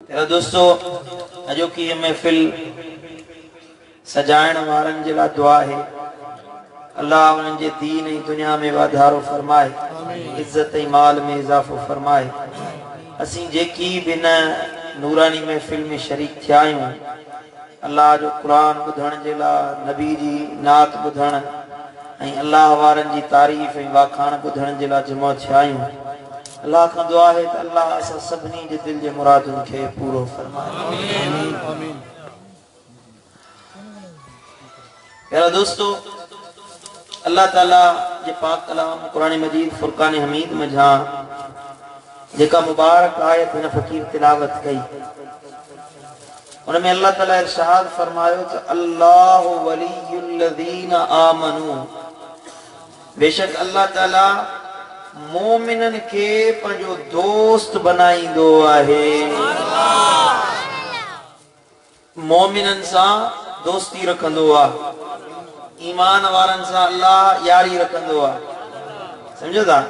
तेरा दोस्तों अजो की महफिल सजाइण वारन जे लाइ दुआ है। अल्लाह उन्हनि जे दीन ऐं दुनिया में वाधारो फरमाए, इज्जत ऐं माल में इजाफो फरमाए। असीं जेकी बि न नूरानी महफिल में शरीक थिया आहियूं, अल्लाह जो क़ुरान ॿुधण जे लाइ, नबी जी नात ॿुधण ऐं अल्लाह वारनि जी तारीफ़ ऐं वाखाण ॿुधण जे लाइ जमा थिया आहियूं। अल्लाह खां दुआ है त अल्लाह असां सभिनी जे दिल जे मुरादुनि खे पूरो फरमाए। प्यारा दोस्तों, अल्लाह ताला जे पाक कलाम कुरान मजीद फुरकान हमीद में जहां जेका मुबारक आयत हिन फकीर तिलावत कई, उनमें अल्लाह ताला इरशाद फरमायो त अल्लाहु वलियुल लज़ीना आमनू, बेशक अल्लाह ताला मोमिनन के पंहिंजो दोस्त बनाईंदो आहे। मोमिनन सां दोस्ती रखंदो आहे, ईमान वारन सां अल्लाह यारी रखंदो आहे। समझो था?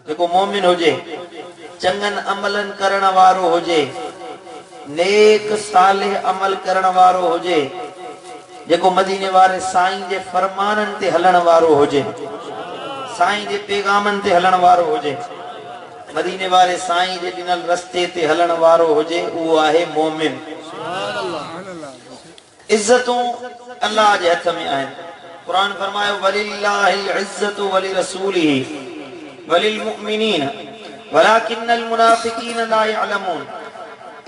जेको मोमिन हुजे, चंगन अमलन करण वारो हुजे, नेक सालिह अमल करण वारो हुजे, जेको मदीने वारे साईं जे फरमानन ते हलण वारो हुजे, साईं जे पैगामन ते हलण वारो हुजे, मदीने वारे साईं जे ॾिनल रस्ते ते हलण वारो हुजे, उहो आहे मोमिन। इज्जतूं अल्लाह जे हथ में आहिनि। कुरान फरमायो वलिल्लाहिल इज्जतु वलि रसूलिही वलिल मुमिनीन वलाकिन्नल मुनाफिकीन ला यअलमून।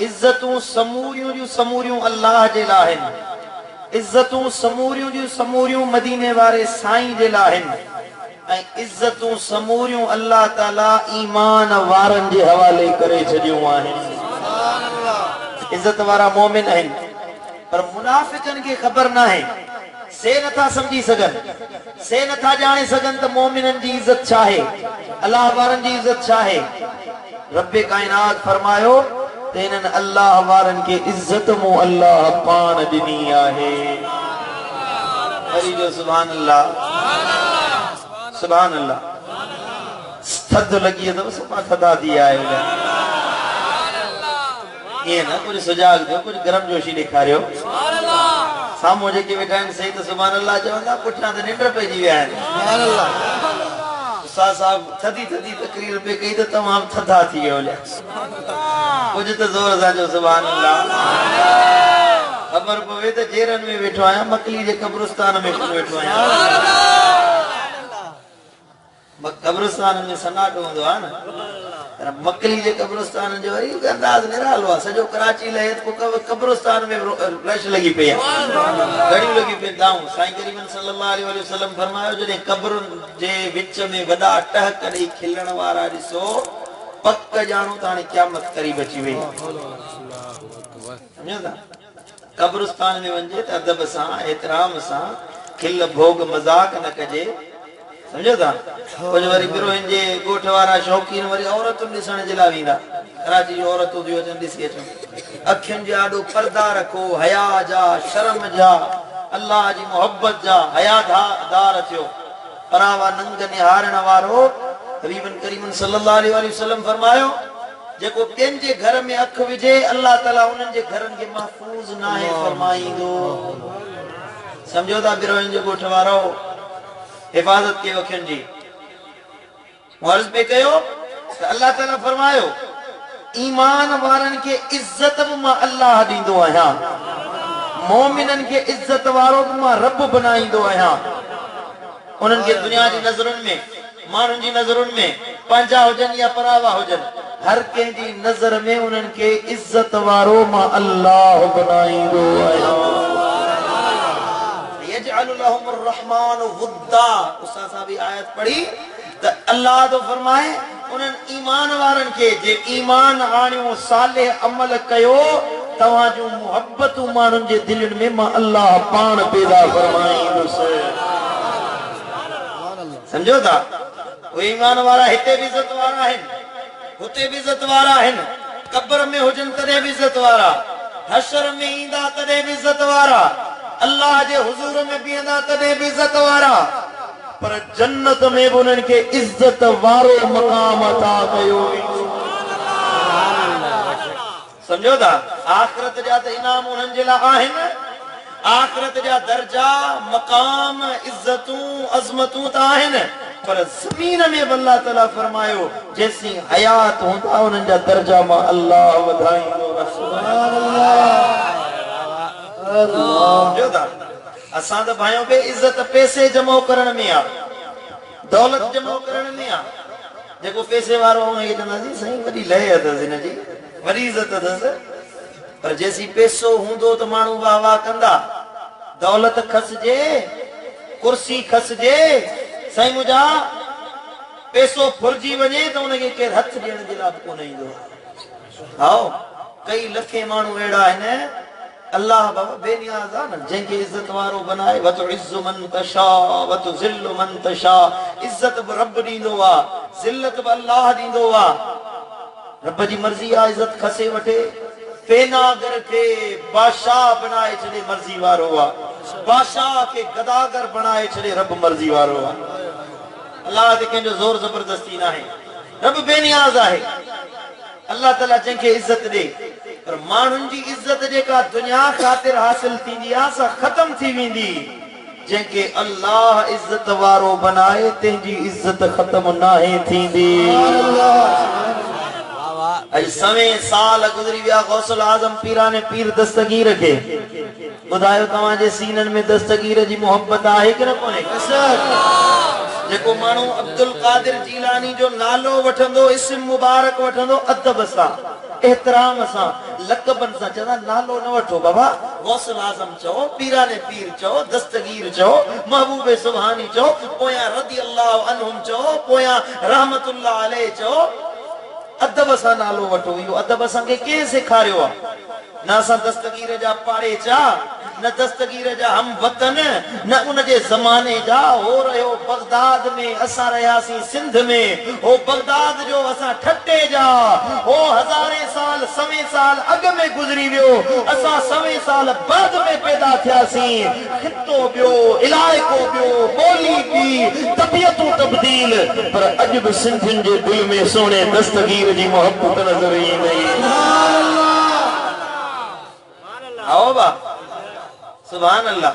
इज्जतूं समूरियूं जूं समूरियूं अल्लाह जे लाइ आहिनि। इज्जतूं समूरियूं जूं समूरियूं मदीने वारे साईं जे लाइ आहिनि ऐं इज्जतूं समूरियूं अल्लाह ताला ईमान वारनि जे हवाले करे छॾियूं आहिनि। इज्जत वारा मोमिन आहिनि, पर मुनाफिकन के खबर ना है, से नथा समझी सगन, से नथा जाने सगन त मोमिनन जी इज्जत छा है, अल्लाह वारन जी इज्जत छा है। रब्बे कायनात फरमायो त इन्हनि अल्लाह वारन के इज्जत मो अल्लाह पान ॾिनी आहे। हरी जो सुभान अल्लाह, सुभान अल्लाह। थधि लगी है तो सफ़ा थधा थी आयो। ये ना कुछ सुजाग दो, कुछ गरम जोशी ॾेखारियो। साम्हूं जेके वेठा आहिनि सही त सुभान अल्लाह चवंदा, पुठियां त निंड पइजी विया आहिनि। उस्ताद साहब थधी थधी तकरीर पे कई त तमामु थधा थी वियो। कुझु त ज़ोर सां जो सुभान अल्लाह। ख़बर पवे त जेरनि में वेठो आहियां, मकली जे कब्रिस्तान में वेठो आहियां। कब्रिस्तान में सन्नाटो हूंदो आहे न, मकली जे कब्रिस्तान जो वरी अंदाज़ निरालो आहे। सॼो कराची लहे त कब्रिस्तान में रश लगी पई आहे, घड़ियूं लगी पई दाऊं। साईं करीम सल्लल्लाहु अलैहि वसल्लम फरमायो, जॾहिं कब्रुनि जे विच में वॾा टहक ॾेई खिलण वारा ॾिसो, पक ॼाणो त हाणे क़यामत क़रीब अची वई। सम्झो था? कब्रिस्तान में वञे त अदब सां, एतिराम सां, खिल भोग मज़ाक न कजे। समझो था? कुछ वरी बिरोहिन जे ॻोठ वारा शौक़ीन वरी औरतूं ॾिसण जे लाइ वेंदा। कराची जी औरतूं थियूं अचनि, ॾिसी अचनि। अखियुनि जा ॾाढो पर्दा रखो, हया जा, शर्म जा, अल्लाह जी मोहब्बत जा हयादार थियो। परावा नंग निहारण वारो हबीबन करीम सल्लल्लाहु अलैहि वसल्लम फरमायो, जेको ॿियनि जे घर में अख विझे, अल्लाह ताला उन्हनि जे घरनि खे महफूज़ नाहे फरमाईंदो। समझो था? बिरोहिन जो ॻोठ वारो हिफाज़त के अखियुनि जी। अर्ज़ पे कयो त अल्लाह ताला फरमायो, ईमान वारनि खे इज्जत बि मां अल्लाह ॾींदो आहियां, मोमिननि खे इज्जत वारो बि मां रब बनाईंदो आहियां। उन्हनि खे दुनिया जी नज़रुनि में, माण्हुनि जी नज़रुनि में, पंहिंजा हुजनि या परावा हुजनि, हर कंहिंजी नज़र में उन्हनि खे इज्जत वारो मां अल्लाह बनाईंदो आहियां। यजअलु लहुमुर रहमानु वुद्दा। उस्ताद साहब ई आयत पढ़ी त अल्लाह तो फरमाए, उन्हनि ईमान वारनि खे जे ईमान आणियो, सालिह अमल कयो, तव्हां जूं मोहब्बतूं माण्हुनि जे दिलनि में मां अल्लाह पाण पैदा फरमाईंदुसि। समझो था? उहे ईमान वारा हिते बि इज़त वारा आहिनि, हुते बि इज़त वारा आहिनि। कब्र में हुजनि तॾहिं बि इज़त वारा, हशर में ईंदा तॾहिं बि इज़त वारा, अल्लाह जे हुजूर में बीहंदा तॾहिं बि इज़त वारा, पर जन्नत में भी उन्हनि खे इज्जत वारो मकाम अता कयो। समझो था आखिरत जा त इनाम उन्हनि जे लाइ आहिनि आखिरत जा दर्जा मकाम इज्जतूं अज़मतूं त आहिनि पर ज़मीन में अल्लाह ताला फरमायो जेसी हयात हूंदा उन्हनि जा दर्जा मां अल्लाह वधाईंदो सुभान अल्लाह असां त भाइयों बे इज्जत पैसे जमा करण में आ दौलत जमा करण में आ जेको पैसे वारो हुनखे चवंदासीं साईं वॾी लह अथसि हिन जी वॾी इज्जत अथसि पर जेसी पैसो हूंदो त माण्हू वाह वाह कंदा दौलत खसजे कुर्सी खसजे साईं मुंहिंजा पैसो फुरजी वञे त उनखे केरु हथ ॾियण जे लाइ कोन ईंदो हाओ कई लखे माण्हू अहिड़ा आहिनि अल्लाह बाबा बेनियाज़ आहे न जंहिंखे इज़त वारो बनाए वतुइज़्ज़ु मन तशा वतुज़िल्लु मन तशा इज़त बि रब ॾींदो आहे ज़िल्लत बि अल्लाह ॾींदो आहे रब जी मर्ज़ी आहे इज़त खसे वठे पेनागर के बादशाह बनाए छॾे मर्ज़ी वारो आहे बादशाह खे गदागर बनाए छॾे रब मर्ज़ी वारो आहे अल्लाह ते कंहिंजो ज़ोर ज़बरदस्ती न आहे रब बेनियाज़ आहे अल्लाह ताला जंहिंखे इज़त ॾे पर माण्हुनि जी इज़त जेका दुनिया ख़ातिर हासिल थींदी आहे सा ख़तम थी वेंदी जंहिंखे अल्लाह इज़त वारो बनाए तंहिंजी इज़त ख़तम नाहे थींदी अॼु सवे साल गुज़री विया गौसल आज़म पीराने पीर दस्तगीर खे ॿुधायो तव्हांजे सीननि में दस्तगीर जी मोहब्बत आहे कि न कोन्हे जेको माण्हू अब्दुल कादिर जीलानी जो नालो वठंदो इस्म मुबारक वठंदो अदब सां एहतराम सां लक़बन सां चवंदा नालो न वठो बाबा गौसल आज़म चओ पीराने पीर चओ दस्तगीर चओ महबूबे सुभानी चओ पोयां रज़ी अल्लाह अन्हुम चओ पोयां रहमतुल्लाह अलैह चओ अदब सां नालो वठो इहो अदब असांखे कंहिं सेखारियो आहे न असां दस्तगीर जा पाड़े चा न दस्तगीर जा हम वतन न उन जे ज़माने जा हो रहियो बगदाद में असां रहियासीं सिंध में हो बगदाद जो असां ठटे जा हो हज़ारे साल सवे साल अॻ में गुज़री वियो असां सवे साल बाद में पैदा थियासीं खितो ॿियो इलाइक़ो ॿियो ॿोली ॿी तबियतूं तब्दील पर अॼु बि सिंधियुनि जे दिलि में सोने दस्तगीर जी मोहब्बत नज़र ईंदी आओ बा सुभान अल्लाह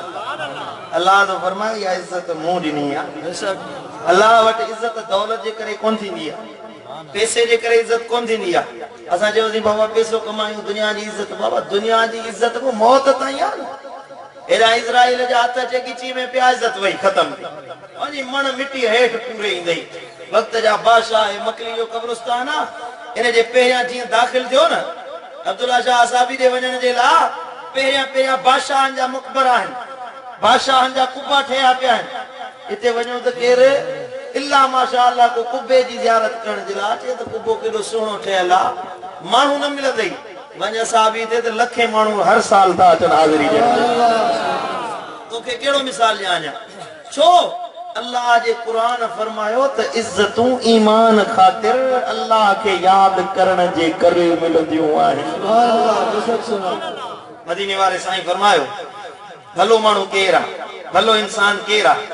अल्लाह तो फरमाए या इज्जत मूं ॾिनी आहे अल्लाह वटि इज्जत दौलत जे करे कोन थींदी आहे पैसे जे करे इज्जत कोन थींदी आहे असां चयोसीं बाबा पैसो कमायूं दुनिया जी इज्जत बाबा दुनिया जी इज्जत को मौत ताईं आहे न एॾा इज़राइल जा हथ चेकीची में पिया इज्जत वई ख़तम वञी मण मिटी हेठि पूरे ईंदई वक़्त जा बादशाह मकली जो कब्रिस्तान आहे इन जे पहिरियां जीअं दाख़िल थियो न अब्दुल्ला शाह असाबी जे वञण जे लाइ पहिरियां बादशाहनि जा मुक़बर आहिनि बादशाहनि जा कुबा ठहिया पिया आहिनि हिते वञो त केरु इल्ला माशा अल्लाह को कुबे जी ज़ियारत करण जे लाइ अचे त कुबो केॾो सुहिणो ठहियल आहे माण्हू न मिलंदई वञ असाबी ते त लखे माण्हू हर साल था अचनि हाज़िरी ॾियण तोखे कहिड़ो मिसाल ॾियां छो अल्लाह जे क़ुरान फरमायो त इज्जतूं ईमान ख़ातिर अल्लाह खे यादि करण जे करे मिलंदियूं आहिनि मदीने वाले साईं फरमायो भलो माण्हू केरु आहे भलो इंसान केरु आहे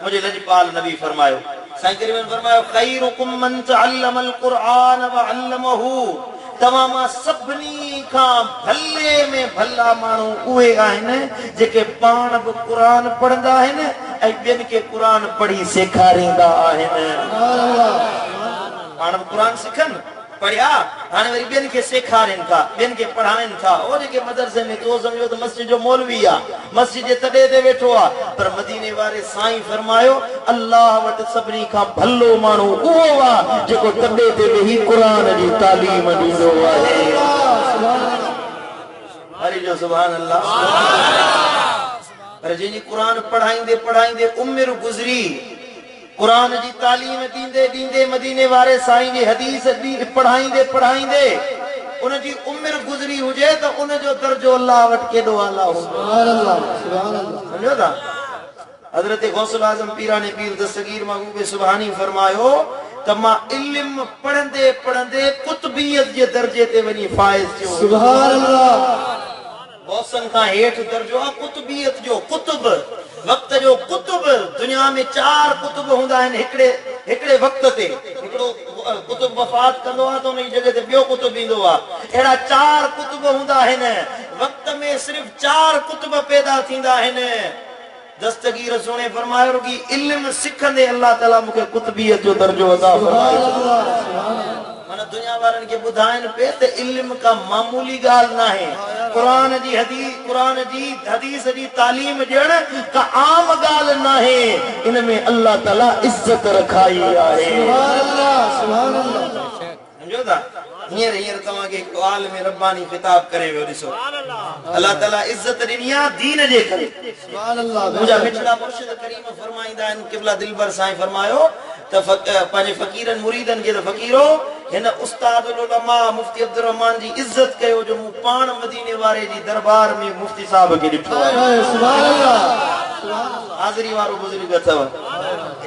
मुंहिंजे लजपाल नबी फरमायो साईं करीम फरमायो खैरुकुम मन तअल्लमल क़ुरआन व अल्लमहु तमाम सभिनी खां भले में भला माण्हू उहे आहिनि जेके पाण बि क़ुरान पढ़ंदा आहिनि ऐं ॿियनि खे क़ुरान पढ़ी सेखारींदा आहिनि पाण बि क़ुरान सिखनि पढ़िया हाणे वरी ॿियनि खे सेखारनि था ॿियनि खे पढ़ाइनि था उहो जेके मदरसे में तो सम्झो त मस्जिद जो मौलवी आहे मस्जिद जे तॾे ते वेठो आहे पर मदीने वारे साईं फरमायो अल्लाह वटि सभिनी खां भलो माण्हू उहो आहे जेको तॾे ते वेही क़ुरान जी तालीम ॾींदो आहे हरि जो सुभान अल्लाह पर जंहिंजी क़ुरान पढ़ाईंदे पढ़ाईंदे उमिरि गुज़री कुरान जी तालीम दींदे दींदे मदीने वारे साईं जी हदीस पढ़ाईंदे पढ़ाईंदे उन जी उम्र गुज़री हुजे त उन जो दर्जो अल्लाह वटि केॾो आला हो सुभान अल्लाह समझो था हज़रत गौसल आज़म पीराने पीर दस्तगीर महबूब सुभानी फरमायो त मां इल्म पढ़ंदे पढ़ंदे कुतबियत जे दर्जे ते वञी फाइज़ थियो सुभान अल्लाह गौसन खां हेठि दर्जो आहे कुतबियत जो कुतुब वक्त जो कुतुब दुनिया में 4 कुतुब हुंदा आहिनि हिकिड़े वक्त ते हिकिड़ो कुतुब वफात कंदो आहे तो उन जगह ते ॿियो कुतुब ईंदो आहे। अहिड़ा 4 कुतुब हूंदा आहिनि, वक़्त में सिर्फ़ 4 कुतुब पैदा थींदा आहिनि। दस्तगीर सोने फरमायो कि इल्म सिखंदे अल्लाह ताला मूंखे कुतुबियत जो दर्जो अता फरमायो। माना दुनिया वारनि खे ॿुधाइनि पे त इल्म का मामूली ॻाल्हि न आहे। कुरान जी हदीस जी तालीम ॾियण का आम ॻाल्हि न आहे। इन में अल्लाह ताला इज्जत रखाई आहे। सुभान अल्लाह, सुभान अल्लाह। समझो था? हींअर तव्हां खे हिकु आलिम रब्बानी खिताब करे वियो, ॾिसो अल्लाह ताला इज्जत ॾिनी आहे दीन जे करे। सुभान अल्लाह। मुंहिंजा मिठड़ा मुर्शिद करीम फरमाईंदा आहिनि, क़िबला दिलबर साईं फरमायो त पंहिंजे फ़कीरनि मुरीदनि खे त फ़कीरो हिन उस्तादुल उलमा मुफ्ती अब्दुर रहमान जी इज्जत कयो जो मूं पाण मदीने वारे जी दरबार में मुफ्ती साहब खे ॾिठो आहे। सुभान अल्लाह। हाज़िरी वारो बुज़ुर्ग अथव,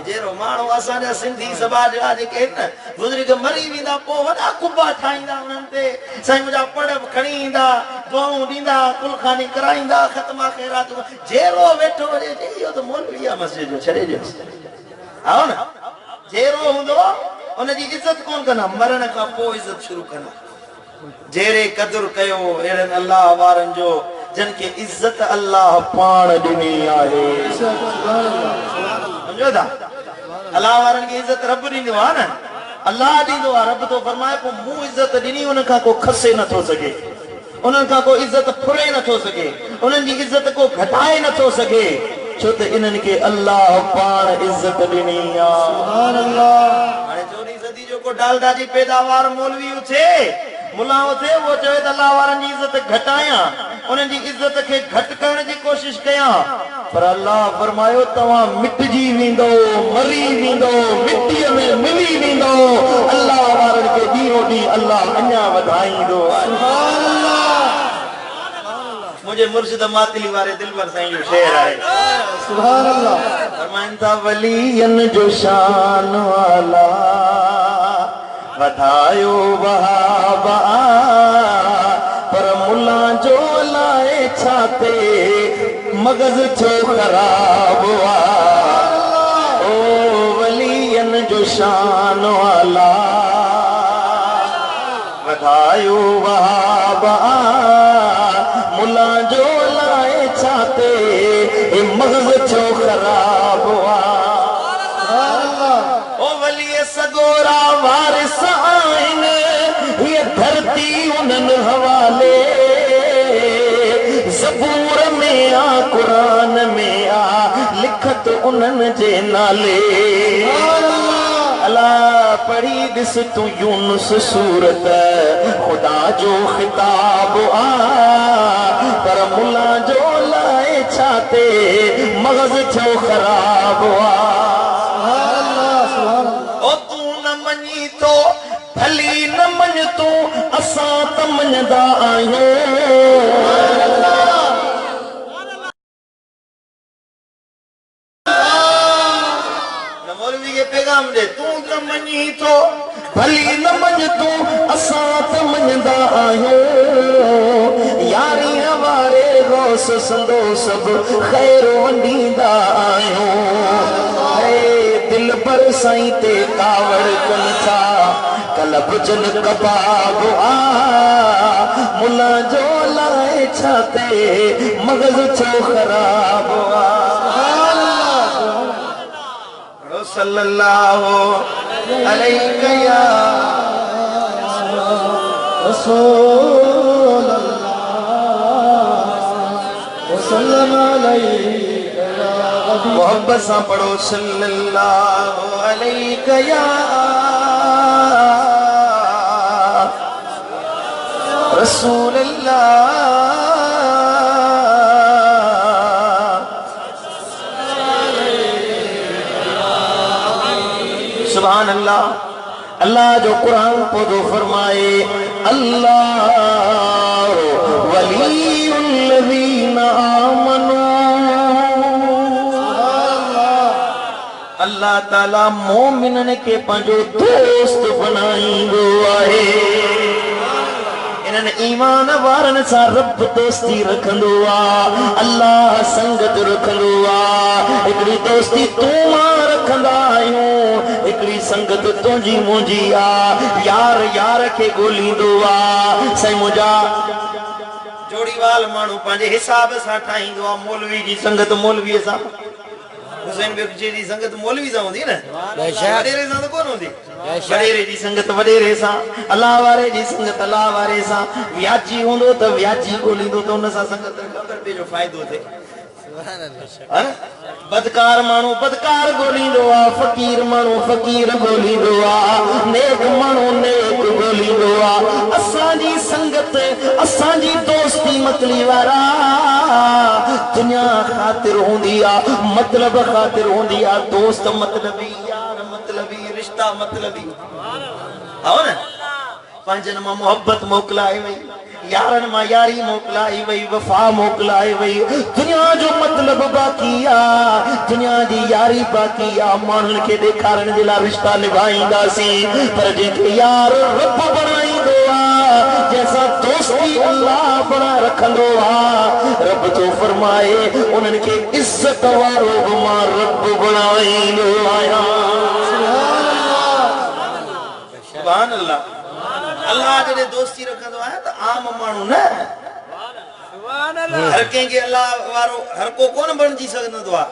जहिड़ो माण्हू असांजा सिंधी समाज जा जेके आहिनि न, बुज़ुर्ग मरी वेंदा पोइ वॾा कुबा ठाहींदा उन्हनि ते, साईं मुंहिंजा पढ़ खणी ईंदा, दुआऊं ॾींदा, कुलखानी कराईंदा, ख़तमा ख़ैरात। जहिड़ो वेठो हुजे इहो त मौलवी आहे मस्जिद जो, छॾे ॾियो आओ न। जहिड़ो हूंदो उनजी इज्जत कोन कंदा, मरण खां पोइ इज्जत शुरू कंदा। जहिड़े क़दुर कयो अहिड़नि अल्लाह वारनि जो जिन खे इज्जत अल्लाह पाण ॾिनी आहे। समझो था? अल्लाह वारनि खे इज्जत रब ॾींदो आहे न, अल्लाह ॾींदो आहे। रब तो फरमाए पोइ मूं इज्जत ॾिनी, उन खां को खसे नथो सघे, उन्हनि खां को इज्जत फुरे नथो सघे, उन्हनि जी इज्जत को घटाए नथो सघे, छो त इन्हनि खे अल्लाह पाण इज्जत ॾिनी आहे। सुभान अल्लाह। हाणे 14वीं सदी जो को डालडा जी पैदावार मौलवी उथे, मुला उथे, वो चवे त अल्लाह वारनि जी इज्जत घटायां, उन्हनि जी इज्जत खे घटि करण जी कोशिश कयां, पर अल्लाह फरमायो तव्हां मिटजी वेंदो, मरी वेंदो, मिटीअ में मिली वेंदो। अल्लाह वारनि खे ॾींहों ॾींहुं अल्लाह अञा वधाईंदो। सुभान अल्लाह। मुझे मुर्शिद मातली वारे दिलबर साईं जो शेर आहे। सुभान अल्लाह। फरमाइनि था वलियन जो शान वाला वधायो बहाबा, पर मुला जो लाए छाते मगज़ छो ख़राब हुआ। ओ वलियन जो शान वाला वधायो बहाबा, मुला जो लाए छाते मगज़ छो ख़राब हुआ। ओ वलिय सगोरा वारिस आहिनि, ये धरती उन्हनि हवाले, ज़बूर में आ कुरान में आ लिखत उन्हनि जे नाले। अला पढ़ी ॾिस तूं यूनुस सूरत, खुदा जो ख़िताब आ, पर मुला जो लाए छाते मगज़ छो ख़राब आ। ओ तूं न मञी तो भली न मञ तूं, असां त मञंदा आहियूं। पैगाम दे, तूं न मञी तो भली न मञ तूं, असां त मञंदा आहियूं। यारी वारे गौस संदो सभु ख़ैर वंडींदा आहियूं। दिल पर साईं ते कावड़ कनि था, कलब जन कबाब आ, मुला जो लाए छाते मगज़ छो ख़राब आ। सल्लल्लाहु अलैहि या रसूल अल्लाह वसल्लम अलैका या हबीब। मोहब्बत सां पढ़ो सल्लल्लाहु अलैहि या रसूल अल्लाह। सुभान अल्लाह। अल्लाह जो कुरान पढ़ो फरमाए अल्लाह वलीउल्लज़ीना आमनू। अल्लाह ताला मोमिनन के पंहिंजो दोस्त बनाईंदो आहे। इन इन्हनि ईमान वारनि सां रब दोस्ती रखंदो आहे, अल्लाह संगत रखंदो आहे। हिकिड़ी दोस्ती तूं मां रखंदा आहियूं, हिकिड़ी संगत तुंहिंजी मुंहिंजी आहे। यार यार खे ॻोल्हींदो आहे। साईं मुंहिंजा जोड़ीवाल माण्हू पंहिंजे हिसाब सां ठाहींदो आहे। मौलवी जी संगत मौलवीअ सां, हुसैन बेगची जी संगत मौलवी सां हूंदी न, वॾेरे सां त कोन हूंदी। वॾेरे जी संगत वॾेरे सां, अल्लाह वारे जी संगत अल्लाह वारे सां। व्याजी हूंदो त व्याजी ॻोल्हींदो त हुन सां संगत अगरि ॿिए जो फ़ाइदो थिए। बदकार माण्हू बदकार ॻोल्हींदो आहे, फ़कीर माण्हू फ़कीर ॻोल्हींदो आहे, नेक माण्हू नेक ॻोल्हींदो आहे। असांजी संगत असांजी दोस्ती मतली वारा दुनिया ख़ातिर हूंदी आहे, मतलब ख़ातिर हूंदी आहे। दोस्त मतलबी, यार मतलबी, रिश्ता मतलबी आओ न। पंहिंजनि मां मोहब्बत मोकिलाए वई, यारनि मां यारी मोकिलाई वई, वफ़ा मोकिलाए वई। दुनिया जो मतलब बाक़ी आहे, दुनिया जी यारी बाक़ी आहे। माण्हुनि खे ॾेखारण जे लाइ रिश्ता निभाईंदासीं, पर जेके यार रब बणाईंदो आहे, जैसा दोस्ती अल्लाह बणा रखंदो आहे, रब तो फरमाए उन्हनि खे इज़त वारो बि मां रब बणाईंदो आहियां। सुभान अल्लाह। अल्लाह जॾहिं दोस्ती रखंदो आहे त आम माण्हू न, हर कंहिंखे अल्लाह वारो हर को कोन बणिजी सघंदो आहे।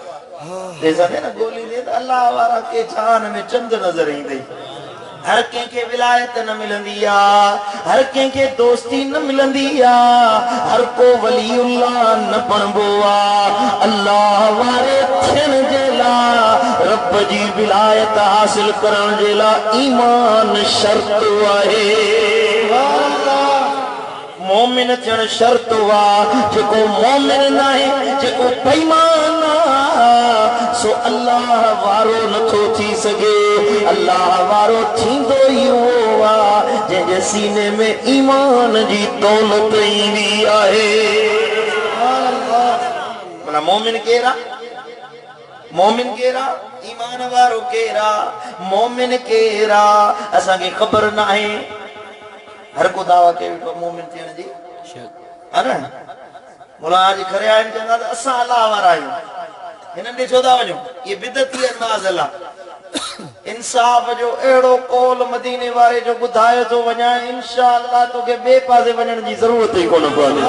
न ॻोल्हींदे त अल्लाह वारा के चान में चंद नज़र ईंदई। हर कंहिंखे विलायत न मिलंदी आहे, हर कंहिंखे दोस्ती न मिलंदी आहे, हर को वलीउल्लाह न बणबो आहे। अल्लाह वारे थियण जे लाइ, रब जी विलायत हासिल करण जे लाइ ईमान शर्त आहे। मोमिन थियण शर्त आहे। जेको मोमिन न आहे, जेको बेईमान आहे, सो अल्लाह वारो नथो थी सघे। अल्लाह वारो थींदो ई उहो आहे जंहिंजे सीने में ईमान जी दौलत ईंदी आहे। माना मोमिन केरु आहे? मोमिन केरु आहे? ईमान वारो केरु आहे? मोमिन केरु आहे? असांखे ख़बर न आहे। हर को दावा के वेठो मोमिन थियण जी, है न? मुला जी खरे आहिनि चवंदा त असां अल्लाह वारा आहियूं। हिननि ॾे छो था वञो? ये बिदती अंदाज़ अल्लाह इंसाफ़ जो अहिड़ो कौल मदीने वारे जो ॿुधायो थो वञा, इंशाअल्लाह तोखे ॿिए पासे वञण जी ज़रूरत ई कोन पवंदी।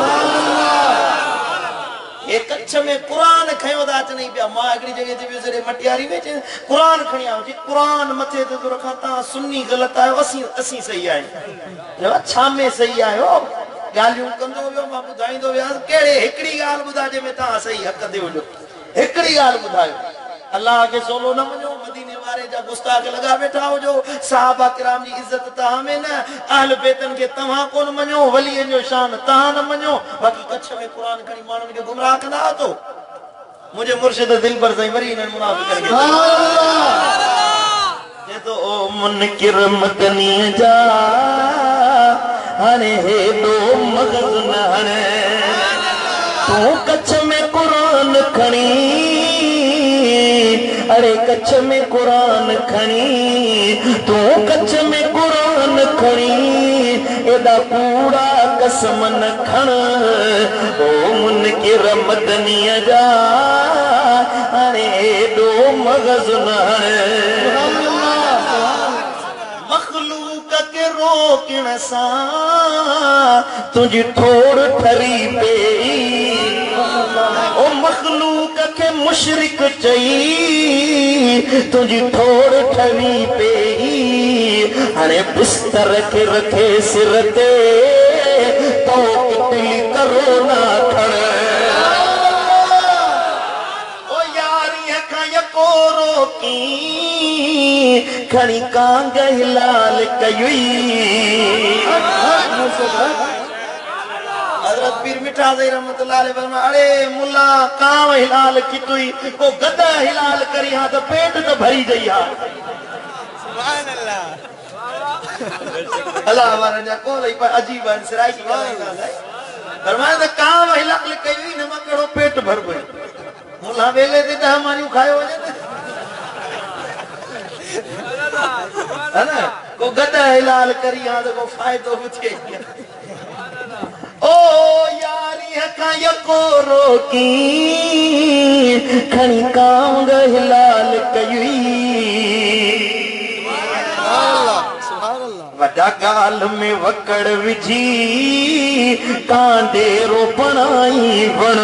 ये कच्छ में कुरान खयो था अचनि पिया। मां हिकिड़ी जॻह ते वियुसि मटियारी में, कुरान खणी आयो। कुरान मथे ते थो रखां, तव्हां सुन्नी ग़लति आहियो, असीं सही आहियूं। छा में सही आहियो? ॻाल्हियूं कंदो वियो, मां ॿुधाईंदो वियासि। कहिड़े हिकिड़ी ॻाल्हि ॿुधाए जंहिंमें तव्हां सही हक़ ते हुजो, हिकिड़ी ॻाल्हि ॿुधायो। अल्लाह खे सोलो न मञो, मदीने वारे जा गुस्ताख लॻा वेठा हुजो। सहाबा किराम जी इज़त तव्हां में न, अहल बैतन खे तव्हां कोन मञो, वलीअनि जो शान तव्हां न मञो, बाक़ी कच्छ में क़ुरान खणी माण्हुनि खे गुमराह कंदा आहियो। मुंहिंजे मुर्शिद दिलबर साईं वरी हिननि मुनाफ़िक़नि खे चए थो, ओ मुनकिर मदनीअ जा हाणे हेॾो मग़ज़ न हणे, तूं कच्छ में क़ुरान खणी, अरे कच्छ में क़ुरान खणी, तूं कच्छ में क़ुरान खणी, एॾा कूड़ा कसम न खण। ओ मुनकिर मदनीअ जा हाणे हेॾो मग़ज़ न हणे, मख़लूक खे रोकण सां तुंहिंजी ठोड़ ठरी पई। ओ मख़लूक खे मुशरिक चई, तुंहिंजी ठोड़ ठरी पई। हाणे बिस्तर खे रखे सिर ते, तो कितली करो ना खण। ओ यारीअ खां यको रोकी, खणी कांग हिलाल कयुई। हज़रत पीर मिठा ज़ई रहमतुल्लाह अलैहि फरमाया, अरे मुल्ला कांव हिलाल कितुई, को गदा हिलाल करी हा त पेट तो भरी जई हा। सुभान अल्लाह। अल्लाह वारनि जा कोल ई पर अजीब आहिनि, सिराई की ॻाल्हाईंदा आहिनि। फरमाया त कांव हिलाल कयुई न मां कहिड़ो पेट भरबो। मुल्ला वेले ते 10 मानियूं खायो वञे न, है ना? को गदा हिलाल करी हा त को फ़ाइदो बि थिए। को रोकी खणी कांग हिलाल कयुई वॾा गाल में वकड़ विझी कांदे रो बनाई वण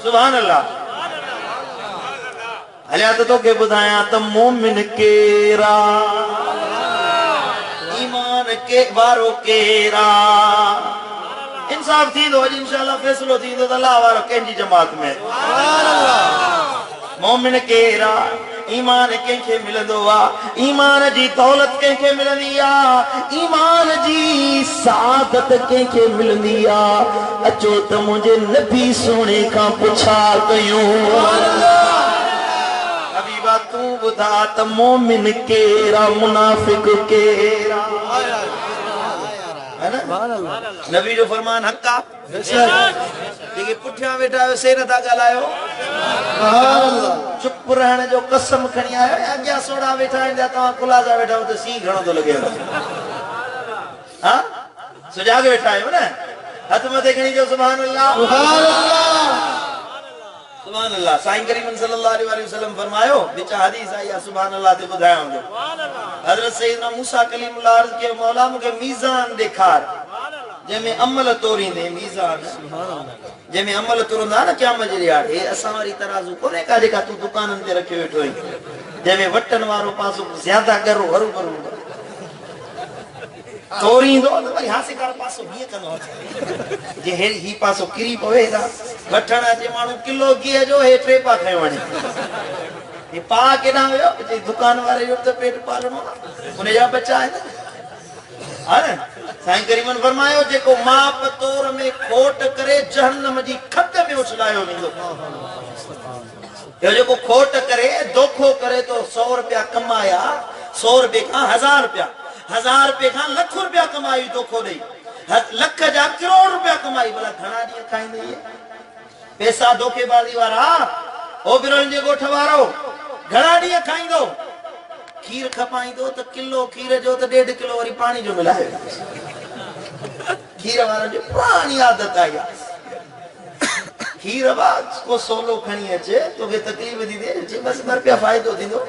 सुभान अल्लाह हलिया तो तोखे ॿुधायां त मोमिन केरा ईमान के वारो केरा इंसाफ थींदो अॼु इंशाअल्लाह फ़ैसिलो थींदो त अल्लाह वारो कंहिंजी जमात में मोमिन केरा ईमान कंहिंखे मिलंदो आहे ईमान जी दौलत कंहिंखे मिलंदी आहे ईमान जी सादत कंहिंखे मिलंदी आहे अचो त मुंहिंजे नबी सोणे खां पुछा कयूं हबीबा तूं ॿुधा त मोमिन केरा मुनाफ़िक केरा नबी जो फरमान हक़ आहे जेके पुठियां वेठा आहियो सेर था ॻाल्हायो चुप रहण जो कसम खणी आयो अॻियां सोड़ा वेठा आहिनि तव्हां कुलाजा वेठा हो त सी घणो थो लॻे हा सुजाग वेठा आहियो न हथ मथे खणी जो सुभान अल्लाह सुभान अल्लाह साईं करीम सल्लल्लाहु अलैहि वसल्लम फरमायो विच हदीस आई आहे सुभान अल्लाह ते ॿुधायो हूंदो हज़रत सैयदना मूसा कलीमुल्लाह अर्ज़ कयो मौला मूंखे मीज़ान ॾेखार जंहिंमें अमल तोरींदे मीज़ान जंहिंमें अमल तुरंदा न क़यामत जे ॾींहुं हे असां वारी तराज़ू कोन्हे का जेका तूं दुकाननि ते रखियो वेठो आहीं जंहिंमें वटनि वारो पासो ज़्यादा गरो हरू भरू तोरींदो त वरी हासे वारो पासो हीअं कंदो जे हे ही पासो किरी पवे था वठण अचे माण्हू किलो गिह जो हे 3 पा खयो वञे ये पा केॾां वियो जे दुकान वारे जो त पेट पालणो उन जा बचा आहिनि हा न साईं करीमन फरमायो जेको माप तौर में खोट करे जहन्नम जी खत में उछलायो वेंदो जेको खोट करे दोखो करे तो 100 रुपया कमाया 100 रुपए खां 1000 रुपया 1000 रुपए खां लख रुपया कमाई दोखो ॾेई लख जा करोड़ रुपया कमाई भला घणा ॾींहं खाईंदे पैसा धोखेबाज़ी वारा ओ बिरोइन जे ॻोठ वारो घणा ॾींहं खाईंदो खीर खपाईंदो त किलो खीर जो त 1.5 किलो वरी पाणी जो मिलाए खीर वारनि जी पुराणी आदत आई आहे खीर बाज को सोलो खणी अचे तोखे तकलीफ़ थी थिए बस ॿ रुपया फ़ाइदो थींदो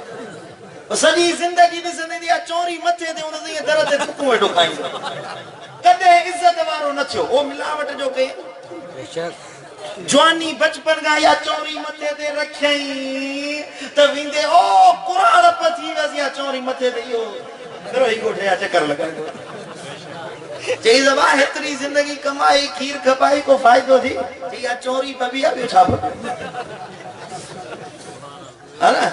सॼी ज़िंदगी ॾिसंदी आहे चोरी मथे ते हुन ते दर ते थुकूं वेठो खाईंदो कॾहिं इज़त वारो न थियो ओ मिलावट जो कई जवानी बचपन का या चोरी मथे ते रखई त विंदे ओ कुराड़ पथी वसिया चोरी मथे ते यो करो ही गोठे या चक्कर लगाए चई दबा हेतरी जिंदगी कमाई खीर खपाई को फायदो थी चई या चोरी पबी आ छा है ना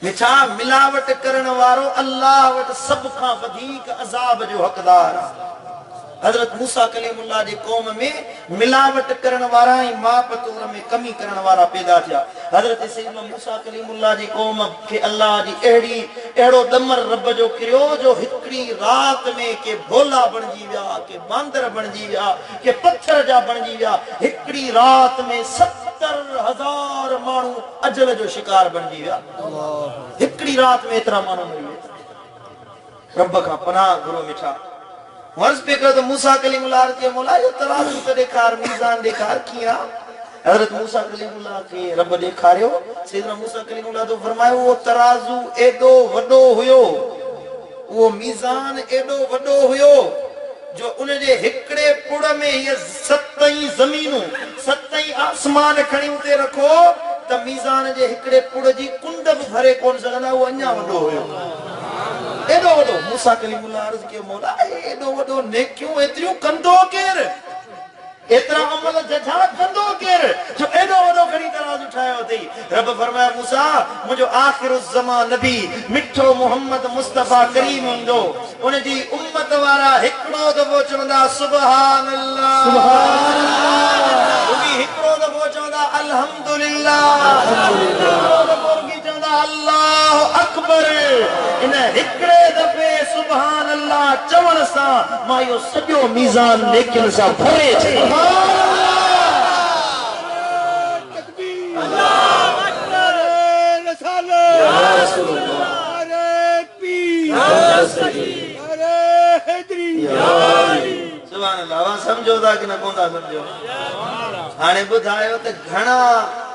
मिठा मिलावट करण वारो अल्लाह वट सब खां वधीक अजाब जो हकदार हजरत मूसा कलीमुल्लाह जी कौम में मिलावट करण वारा ही माप तौर में कमी करण वारा पैदा थिया हजरत सैयदना मूसा कलीमुल्लाह जी कौम के अल्लाह जी एड़ो दमर रब जो किरियो जो हिकड़ी रात में के भोला बनजी विया के बांदर बनजी विया के पत्थर जा बनजी विया हिकड़ी रात में 70,000 माण्हू अजल जो शिकार बनजी विया हिकड़ी रात में एतरा माण्हू मरी विया रब का पनाह घुरो मिठा वर्ष पे कर तो मूसा कलीमुल्लाह के मौला यो तराजू ते ॾेखार मीज़ान ॾेखार किया हजरत मूसा कलीमुल्लाह के रब ॾेखारियो सैयदना मूसा कलीमुल्लाह तो फरमायो वो तराजू एडो वडो हुयो वो मीज़ान एडो वडो हुयो जो उन जे हिकड़े पुड़ में ये 7 ज़मीनूं 7 आसमान खणी उते रखो त मीज़ान जे हिकड़े पुड़ जी कुंड भी भरे कोन सघंदा वो अञा वडो हुयो एडो वडो मूसा कलीमुल्लाह अर्ज़ के मौला एडो वडो नेकियूं एतिरियूं कंदो केर एतरा अमल जजा कंदो केर जो एडो वडो खणी तराजू ठायो अथई रब फरमाया मूसा मुंहिंजो आखिरुज़ ज़मान नबी मिठो मोहम्मद मुस्तफा करीम हूंदो उन जी उम्मत वारा हिकिड़ो दफ़ो चवंदा सुभान अल्लाह सुभान अल्लाह उही हिकिड़ो दफ़ो चवंदा अल्हम्दुलिल्लाह हिकिड़ो दफ़ो चवंदा अल्लाह अकबर इन हिकड़े दफ़े सुभान अल्लाह चवण सां मां इहो सॼो मीज़ान नेकियुनि सां भरे छॾियो सुभान अल्लाह वा समझो था कि न कोंदा समझो हाने बुधायो त घणा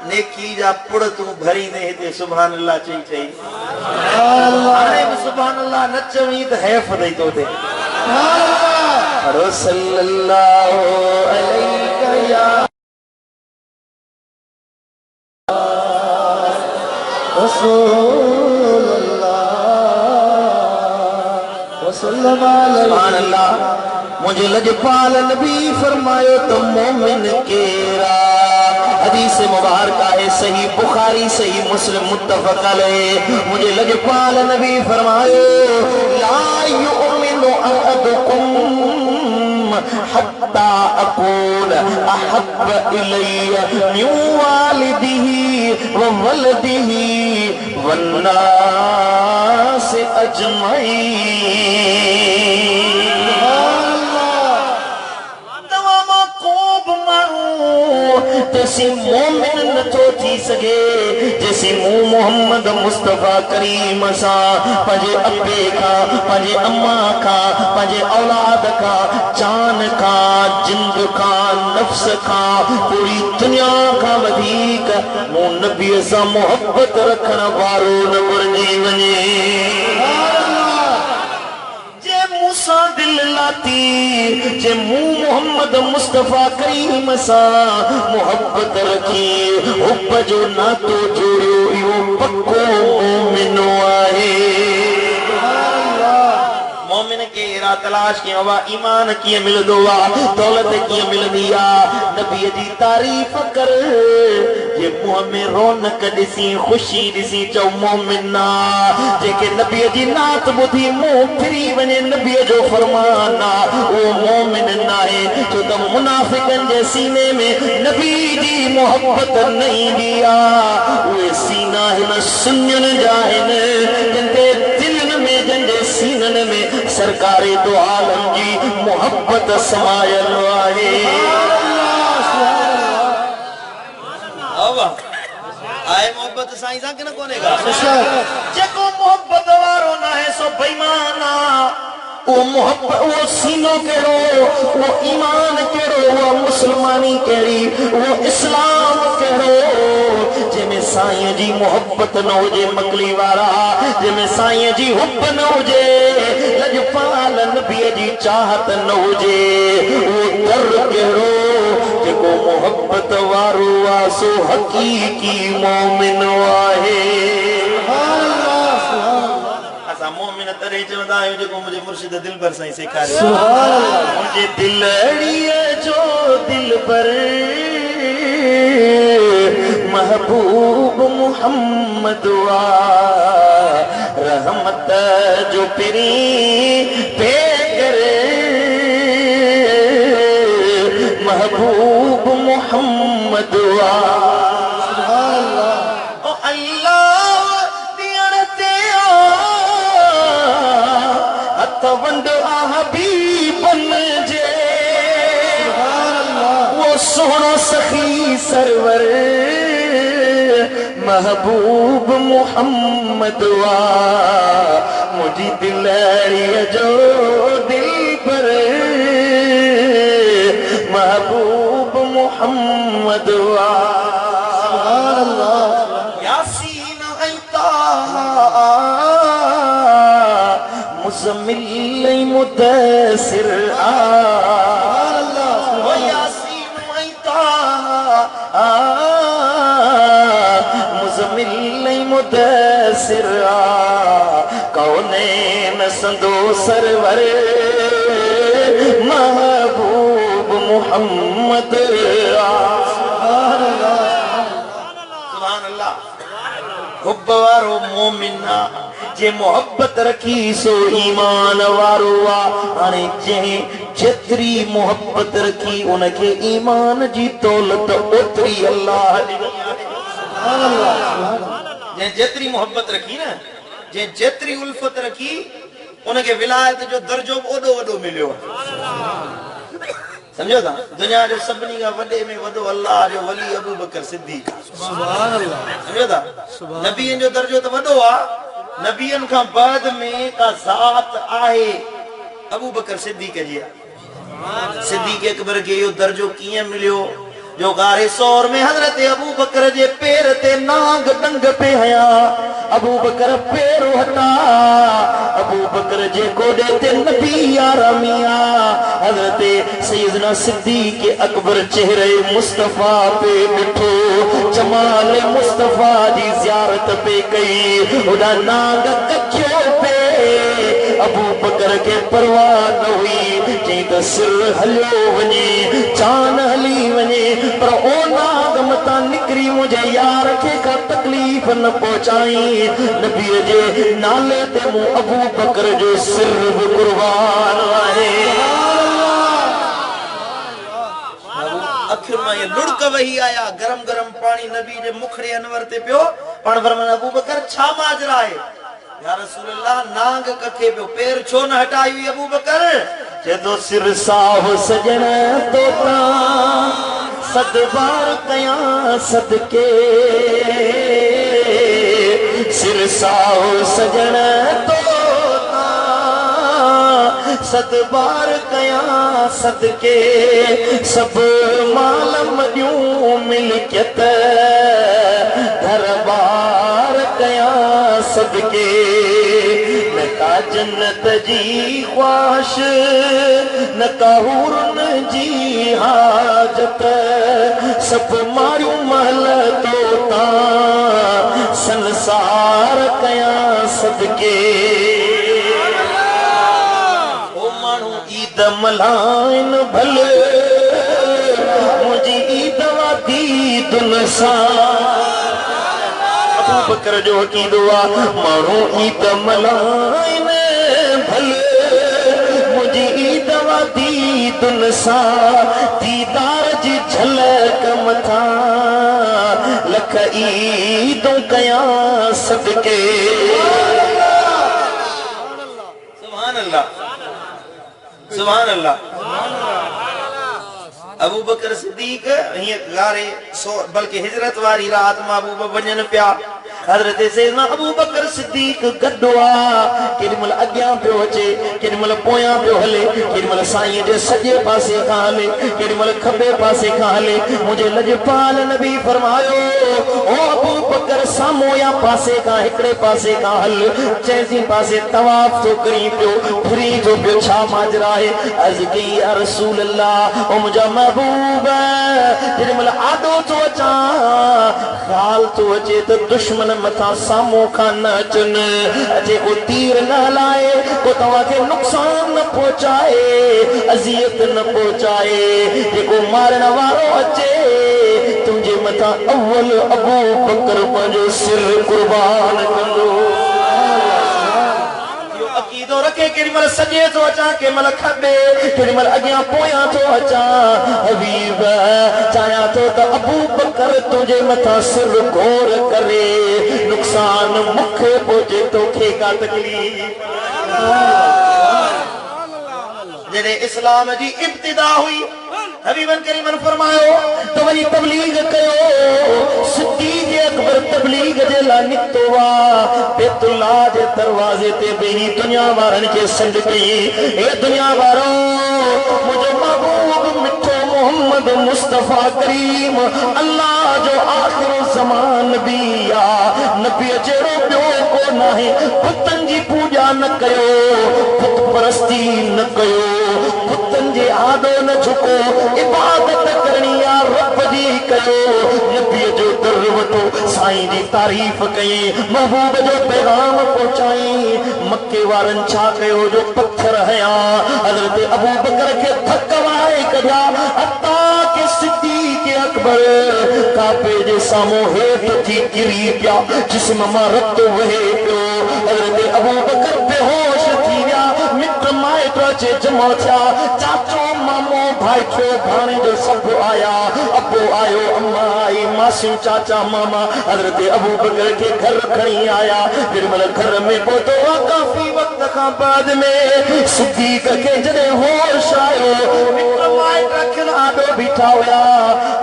नेकी जा पुड़ तू भरी ने हिते सुभान अल्लाह चई चई हाने भी सुभान अल्लाह न चवी त हैफ दई तो दे सल्लल्लाहु अलैहि या रसूल अल्लाह सुभान अल्लाह मुझे लजपाल नबी फरमायो तो मोमिन केरा हदीस मुबारक है सही बुखारी सही मुस्लिम मुत्तफक अलैह मुझे लजपाल नबी फरमायो ला युमिनु अहदुकुम हत्ता अकून अहब्ब इलैया मिन वालिदिही व वलदिही वन्नास अजमईन जैसे मोमिन न तो थी सके जैसे मोहम्मद मुस्तफा करीम सा पंजे अब्बे का पंजे अम्मा का पंजे औलाद का जान का जिंद का नफ्स का पूरी दुनिया का वधीक मो नबी सा मोहब्बत रखण वारो न बणजी वञे सा दिल लाती जे मोहम्मद मुस्तफा करीम सा मोहब्बत रखी हुब जो नातो जोड़ियो इहो पक्को मोमिन आहे मोमिन के इरा तलाश के बाबा ईमान किए मिलदो आ दौलत किए मिलदी आ नबी जी तारीफ कर जे मुंह में रौनक दिसी खुशी दिसी चो मोमिना जेके नबी जी नात बुधी मुंह फिरी वने नबी जो फरमाना वो मोमिन नाहे जो त मुनाफिकन जे सीने में नबी जी मोहब्बत नहीं दिया वो सीना हिन सुन्यन जाहिन जिंदे दिलन में जंदे सीनन में सरकारे दो आलम जी मोहब्बत समायल आहे आए मोहब्बत साईं सा कि न कोनेगा जेको मोहब्बत वारो ना है सो बेईमाना वो मोहब्बत वो सीनो केड़ो वो ईमान केड़ो वो मुसलमानी केड़ी वो इस्लाम केड़ो जेमे साईं जी मोहब्बत न होजे मकली वारा जेमे साईं जी हुब न होजे लजपाल नबी जी चाहत न होजे वो दर केड़ो जेको मोहब्बत वारो आ सो हकीकी मोमिन आहे असा मोमिन तरे चवंदा आहियूं जेको मुझे मुर्शिद दिलबर साईं सेखारे मुझे दिलड़ीअ जो दिलबर महबूब मुहम्मद वा रहमत जो पिरी पेकर महबूब मुहम्मद वा ओ अल्लाह दियण ते हथ वंड हबीबन जे वो सोहणो सखी सरवर महबूब मुहम्मद वा मुझी दिलड़ीअ जो दिल पर महबूब मुहम्मद वा यासीन ऐता मुज़म्मिल मुदस्सिर यासीन ऐता मुज़म्मिल मुदस्सिर कौनैन संदो सरवर महबूब मुहम्मद सुभान अल्लाह हुब वारो मोमिना जे मोहब्बत रखी सो ईमान वारो आ हाणे जे जेतरी मोहब्बत रखी उनके ईमान जी दौलत ओतरी अल्लाह दी सुभान अल्लाह जे जेतरी मोहब्बत रखी ना जे जेतरी उल्फत रखी उनके विलायत जो दर्जो ओडो वडो मिलियो समझो था दुनिया जो सबनी का वडे में वडो अल्लाह जो वली अबू बकर सिद्दीक सुभान अल्लाह समझो था नबीन जो दर्जो तो वडो आ नबीन का बाद में का जात आहे अबू बकर सिद्दीक जी सिद्दीक़ अकबर के यो दर्जो कीअं मिलियो जो गारे सौर में हजरत अबू बकर जे पैर ते नांग डंग पे हया अबू बकर पैर हटा अबू बकर जे गोडे ते नबी आरामिया हजरत सैयदना सिद्दीक़ अकबर चेहरे मुस्तफा पे बिठो जमाल मुस्तफा जी ज़ियारत पे कई उदा नांग कच्चो पे अबू बकर के परवाह न हुई चई त सिर हलियो वञे चान हली वञे पर ओ नाग मता निकरी मुझे यार के का तकलीफ न पहुंचाई नबी जे नाले ते मु अबू बकर जो सिर कुर्बान आहे आखिर में ये लुड़क वही आया गरम गरम पानी नबी जे मुखड़े अनवर ते पियो पण फरमान अबू बकर छा माजरा है या रसूल अल्लाह नांग कथे पियो पैर छो न हटाई अबू बकर जे तो सिर साव सजन तोता सद बार कया सदके सिर साव सजन तोता सद बार कया सदके सब माल मदियूं मिलकियत दरबार कया सदके न का जन्नत जी ख्वाहिश न का हुरन जी हाजत सब मारियूं महल तोता संसार कया सदके ओ मानू ईद मलाइन भले मुझी ईद वादी दुनसा अबू बकर जो अकीदो आहे माण्हू ईद मल्हाइन भले मुंहिंजी ईद वादी दुन सां दीदार जी झलक मथां लख ईदूं कयां सदके सुभान अल्लाह सुभान अल्लाह अबू बकर सिद्दीक़ हिय गारे सो बल्कि हिजरत वारी रात में अबू बकर वञन पिया हजरत सैयदना अबू बकर सिद्दीक़ गड्डवा केॾीमहिल अॻियां पियो अचे केॾीमहिल पोयां पियो हले केॾीमहिल साईं जे सॼे पासे खां हले केॾीमहिल खॿे पासे खां हले मुंहिंजे लजपाल नबी फरमायो ओ अबू बकर साम्हूं या पासे खां हिकिड़े पासे खां हल चइजी पासे तवाफ़ थो करी पियो फिरी थो पियो छा माजरा आहे अर्ज़ कई या रसूल अल्लाह ओ मुंहिंजा महबूब जेॾीमहिल आॾो थो अचां ख़्याल थो अचे त दुश्मन मथा साम्हूं खां न अचनि अचे को तीर न हलाए को तव्हांखे नुक़सान न पहुचाए अज़ियत न पहुचाए जेको मारण वारो अचे तुंहिंजे मथां अव्वल अबू बकर पंहिंजो सिर कुर्बान कंदो अकीदो रखे केॾीमहिल सॼे थो अचां केॾीमहिल खॿे केॾीमहिल अॻियां पोयां थो अचां हबीब चाहियां थो त अबू बकर तुंहिंजे मथां सिर घोर करे नुक़सान मूंखे पहुचे तोखे का तकलीफ़ जॾहिं इस्लाम जी इब्तिदा हुई हबीबन करीमन फरमायो तो वही तबलीग कयो सिद्दीक़ अकबर तबलीग जे लाइ निकतो वा बैतुल्लाह जे दरवाजे ते बेही दुनिया वारनि खे सॾ कई हे दुनिया वारो मुंहिंजो महबूब मिठो मोहम्मद मुस्तफा करीम अल्लाह जो आख़िर ज़मान नबी आ नबी जहिड़ो ॿियो को नाहे बुतनि जी पूॼा न कयो बुत परस्ती न कयो बुतनि जे आॾो न झुको इबादत करनी आ रब जी कयो नबी जो दर वठो साईं जी तारीफ़ कई महबूब जो पैगाम पहुचाई मक्के वारनि छा कयो जो पत्थर हया हज़रत अबू बकर खे धक वाए कढिया अता के सिद्दीक़ अकबर काबे जे साम्हूं हेठि थी किरी पिया जिस्म मां रत वहे पियो हज़रत अबू बकर बेहोश थी विया मिट माइट अचे जमा थिया चाचो मामो भाइटो भाणे जो सभु आया अबो आयो अम्मा आई मासियूं चाचा मामा हज़रत अबू बकर के घर खणी आया जेॾीमहिल घर में पहुतो काफ़ी वक़्त खां बाद में सिद्दीक़ के जॾहिं होश आयो मिट माइट रखियल आॾो बीठा हुया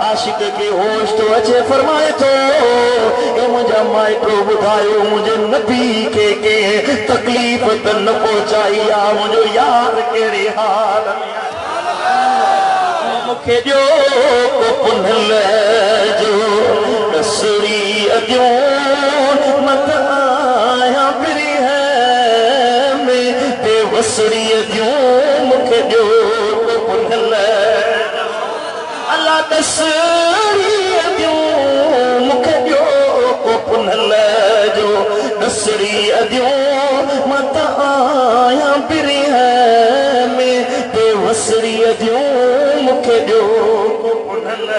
आशिक के होश तो अचे फरमाए थो ए मुंहिंजा माइटो ॿुधायो मुंहिंजे नबी खे के तकलीफ़ त न पहुचाई आहे मुंहिंजो यार कहिड़े हाल में मुखे जो पुनल जो नसरी अजो मत आया फिरी है में बेवसरी अजो मुखे जो पुनल अल्लाह नसरी अजो मुखे जो पुनल जो नसरी अजो मत आया फिरी है में बेवसरी अजो मुखे जो पुनल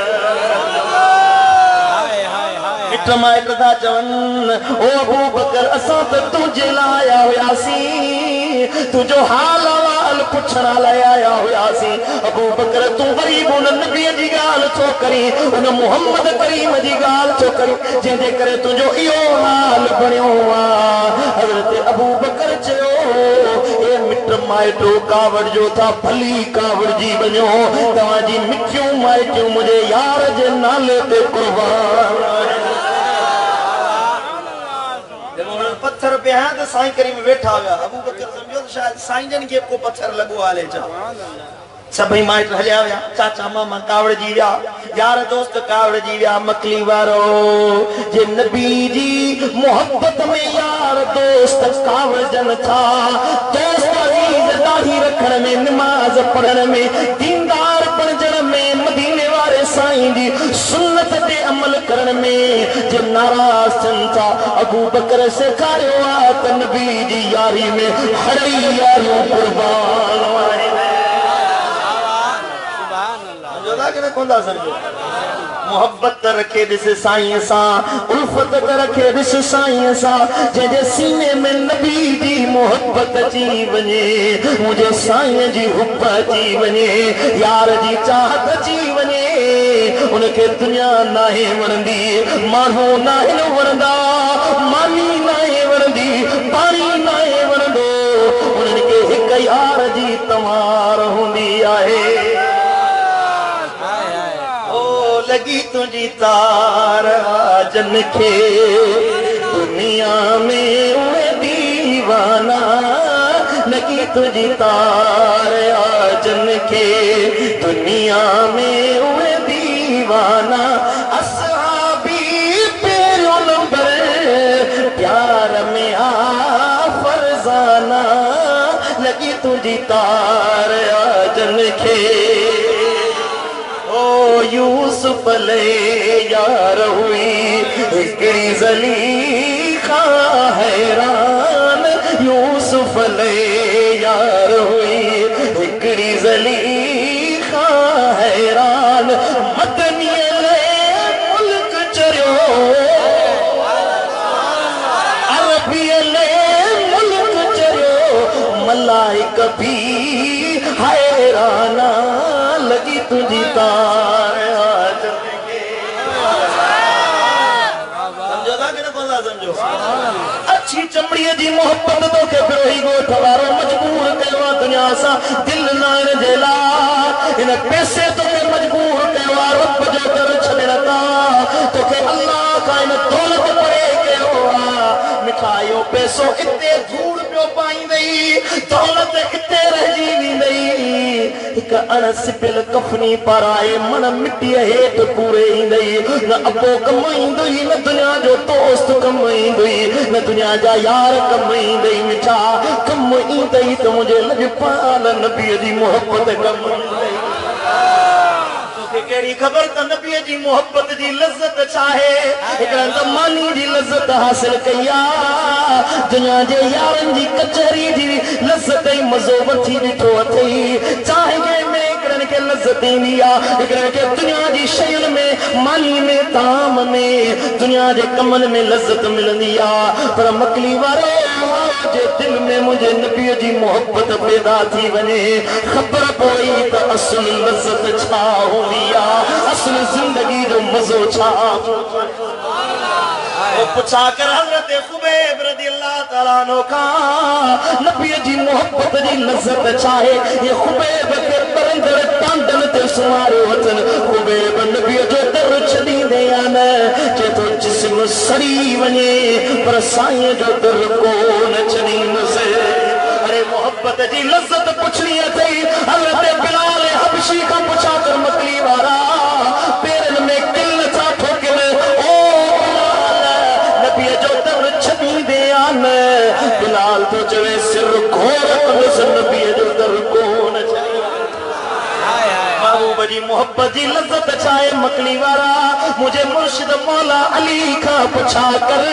माइट था चवन ओ अबू बकर असां त तुझे लाइ आया हुआसीं तुझो हाल अहवाल पुछण लाइ आया हुआसीं अबू बकर तू वरी उन नबी जी ॻाल्हि छो करी उन मोहम्मद करीम जी ॻाल्हि छो करी जंहिंजे करे तुंहिंजो इहो हाल बणियो आहे हज़रत अबू बकर चयो ए मिट माइटो कावड़ जो था भली कावड़ जी वञो तव्हांजी मिठियूं माइटियूं मुंहिंजे यार जे नाले ते कुर्बान पत्थर पे है तो साईं करीम वेठा हुआ अबू बकर समझो तो शायद साईं जन के को पत्थर लगो आले चा सभई माइट हलिया हुआ चाचा मामा कावड़ जी विया यार दोस्त कावड़ जी विया मकली वारो जे नबी जी मोहब्बत में यार दोस्त कावड़ जन था दोस्त अजीज दाढ़ी रखण में नमाज पढ़ण में दीनदार बणजण में मदीने वारे साईं जी सुन्नत ते अमल करण में जे नाराज थियनि था अबू बकर सेखारियो आहे त नबी जी यारी में हरी यारियूं कुर्बान आहिनि मोहब्बत रखे ॾिस साईं सां उल्फत रखे ॾिस साईं सां जंहिंजे सीने में नबी जी मोहब्बत अची वञे मुंहिंजे साईं जी हुब अची वञे यार जी चाहत अची वञे उनखे दुनिया नाहे वणंदी माण्हू नाहे वणंदा मानी नाहे वणंदी पाणी नाहे वणंदो उन्हनि खे हिकु यार जी तमार हूंदी आहे लगी तुझी तार जन के दुनिया में उहे दीवाना लगी तुझी तार जन के दुनिया में उहे दीवाना असहाबी पेरो नंबर प्यार में आ फरजाना लगी तुझी तार जन के यूसुफ ले यार हुई हिकड़ी ज़लीखा हैरान यूसुफ ले यार हुई हिकड़ी ज़लीखा हैरान मदनी ले मुल्क चरियो अरबी ले मुल्क चरियो मलाइक भी हैराना लगी तुझी तार समझो अच्छी चमड़ी जी मोहब्बत तो के बिरोही गोठ वारो मजबूर कयो दुनिया सा दिल नान जेला इन पैसे तो के मजबूर कयो रब जो कर छड़ता तो के अल्लाह का इन दौलत पड़े कयो मिठाइयो पैसो इते धूड़ पियो पाई वई दौलत इते रहजी वेंदई एक अणसिपियल कफनी पाराए मन मिट्टी हेठ पूरे इंदई न अबो कमाईंदई न दुनिया जो दोस्त कमाईंदई न दुनिया जा यार कमाईंदई मिठा कम ईंदई त मुंहिंजे लजपाल नबी जी मोहब्बत कमाईंदई केड़ी खबर त नबी जी मोहब्बत जी लज्जत चाहे एकड़ा ज़मानी जी लज्जत हासिल कया दुनिया जे यारन जी कचहरी जी लज्जत ई मज़ो वठी ॾिठो अथई चाहे में एकड़न के लज्जत ईंदी आहे एकड़न के दुनिया जी शयुनि में मानी में ताम में दुनिया जे कमन में लज्जत मिलंदी आहे पर मकली वारे जे दिल में मुझे नबी जी मोहब्बत पैदा थी वने खबर पई त असल लज्जत छा हुंदी आहे असल जिंदगी जो मज़ो छा ओ पुछा कर हजरत खुबैब रज़ियल्लाहु ताला अन्हु का नबी जी मोहब्बत जी लज्जत चाहे ये खुबैब के बरंदर टांडन ते सुवारो वतन खुबैब नबी जो दर छदी दे न जे तो जिस्म सड़ी वने पर साईं जो दर को न छदी नसे अरे मोहब्बत जी लज्जत पुछनी थई हजरत बिलाल हबशी का पुछा कर मकली नबी जो दर कोन महबूब जी मोहब्बत जी लज़्ज़त चाहे मकनी वारा मुझे मुर्शिद मौला अली का पुछा कर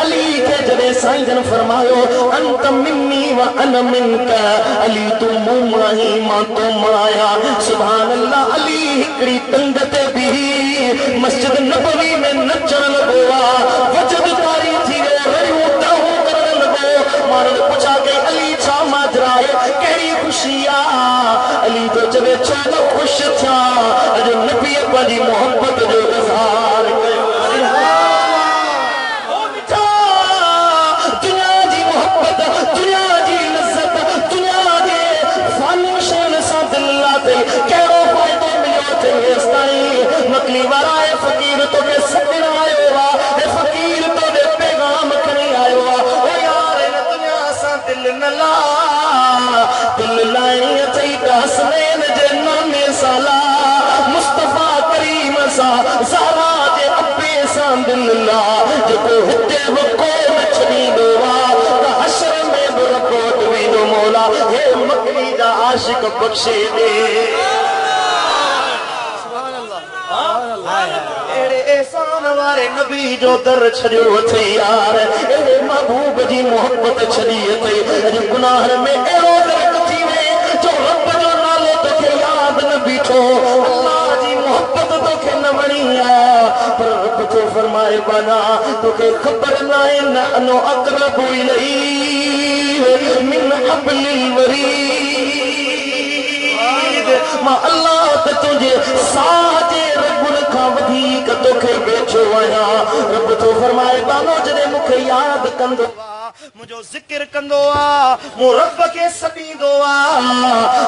अली के जड़े साईं जन फरमायो अंत मिन्नी व अन मिनका अली तुम मुमाही मां तो माया सुभान अल्लाह अली हिकड़ी तंगते भी मस्जिद नबवी में नचण लगोआ वजद तारी थी रयूं ताऊं करण लगो मारन पुछा के अली छा माजरा है केड़ी खुशिया अली तो चवे छो खुश था अज नबी पाजी मोहब्बत जो इज़हार कयो ओ मिठा दुनिया जी मोहब्बत दुनिया जी लज़्ज़त दुनिया जे फानी शैन सा दिल लाते केड़ो फायदो मिलियो थे इस्ताई मकली वारा है फकीर तो के सदन आयो वा ए फकीर तो दे पैगाम खणी आयो वा ओ यार इन दुनिया सा दिल न ला दिल लाई अथई हसनैन जे नामे साला मुस्तफा करीम सा ज़हरा जे अब्बे सा दिल ला जेको हुते वको छड़ी दोवा त हशर में भी रिपोर्ट वेंदो मौला हे मकनी जा आशिक बख्शे दे सुभान अल्लाह एड़े एहसान वारे नबी जो दर छड़ियो थे यार एड़े महबूब जी मोहब्बत छड़ी थे अज गुनाह में एड़ो दर थी वे जो रब जो नालो तोखे याद न बीठो अल्लाह जी मोहब्बत तोखे न वणिया पर रब तो फरमाए बना तोखे खबर नाए न अनो अक़रब इलैहि मिन हब्लिल वरीद मां अल्लाह त तुझे साजे रब का वधीक तोखे बेचो आया रब तो फरमाए बानो जदे मुखे याद कंदो मुझो जिक्र कंदो आ मु रब के सदींदो आ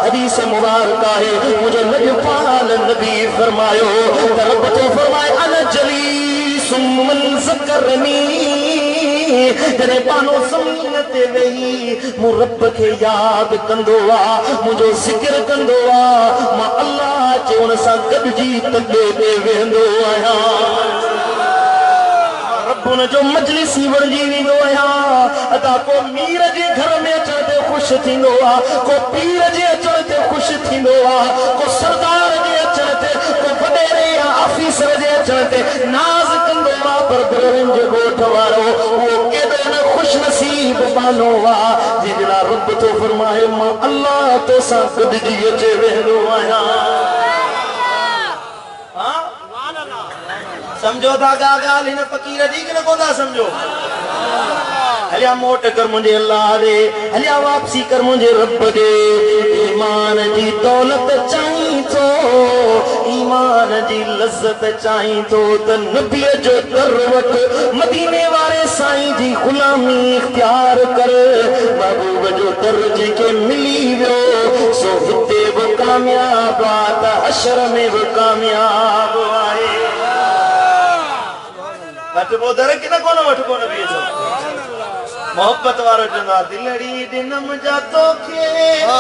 हदीस मुबारक है मुझे लजपाल नबी फरमायो रब तो फरमाए अन जलीसुम मन ज़करनी जने पानो ज़मीन ते वेही मु रब के याद कंदो आ मुझो जिक्र कंदो आ मां अल्लाह जे उन सां गॾिजी तॾे ते वेंदो आहियां रब जो मजलिसी वणजी वेंदो आहियां अदा को मीर जे घर में अचण ते खुश थींदो आ को पीर जे अचण ते खुश थींदो आ को सरदार जे अचण ते को वडेरे या ऑफिसर जे अचण ते नाज़ कंदो आ पर गुरनि जे ॻोठ वारो उहो केॾो न खुश नसीब बानो आ जंहिंजा रब तो फरमाए मां अल्लाह तो सां गॾिजी अचे वेंदो आहियां समझो था गाल इन फकीर जी कि न कोदा समझो हलिया मोट कर मुझे अल्लाह दे हलिया वापसी कर मुझे रब दे ईमान जी दौलत चाहिए तो ईमान जी लज़्ज़त चाहिए तो नबी जो दर वट मदीने वाले साईं जी गुलामी इख्तियार कर महबूब जो दर जेके मिली वियो सो हुते भी कामयाब आ हशर में भी कामयाब आए वठबो दर कि न कोन वठबो नबी जो मोहब्बत वारो चंदा दिलड़ी दिनम जा तोखे हा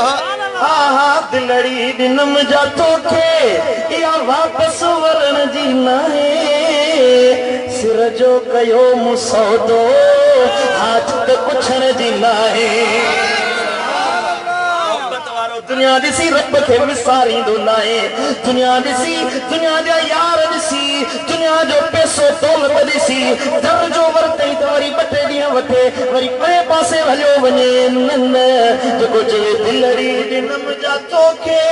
हा दिलड़ी दिनम जा तोखे या वापस वरण जी नाहे सिर जो कयो मुसौदो हाजत पुछण जी नाहे दुनिया दिसी रब के विसारींदो नाहे दुनिया दिसी दुनिया जा यार दिसी दुनिया जो पैसो दौलत दिसी दर जो वरते तो वरी बटे दिया वठे वरी पे पासे हलियो वने नन जो चवे दिलड़ी दिनम जा तोखे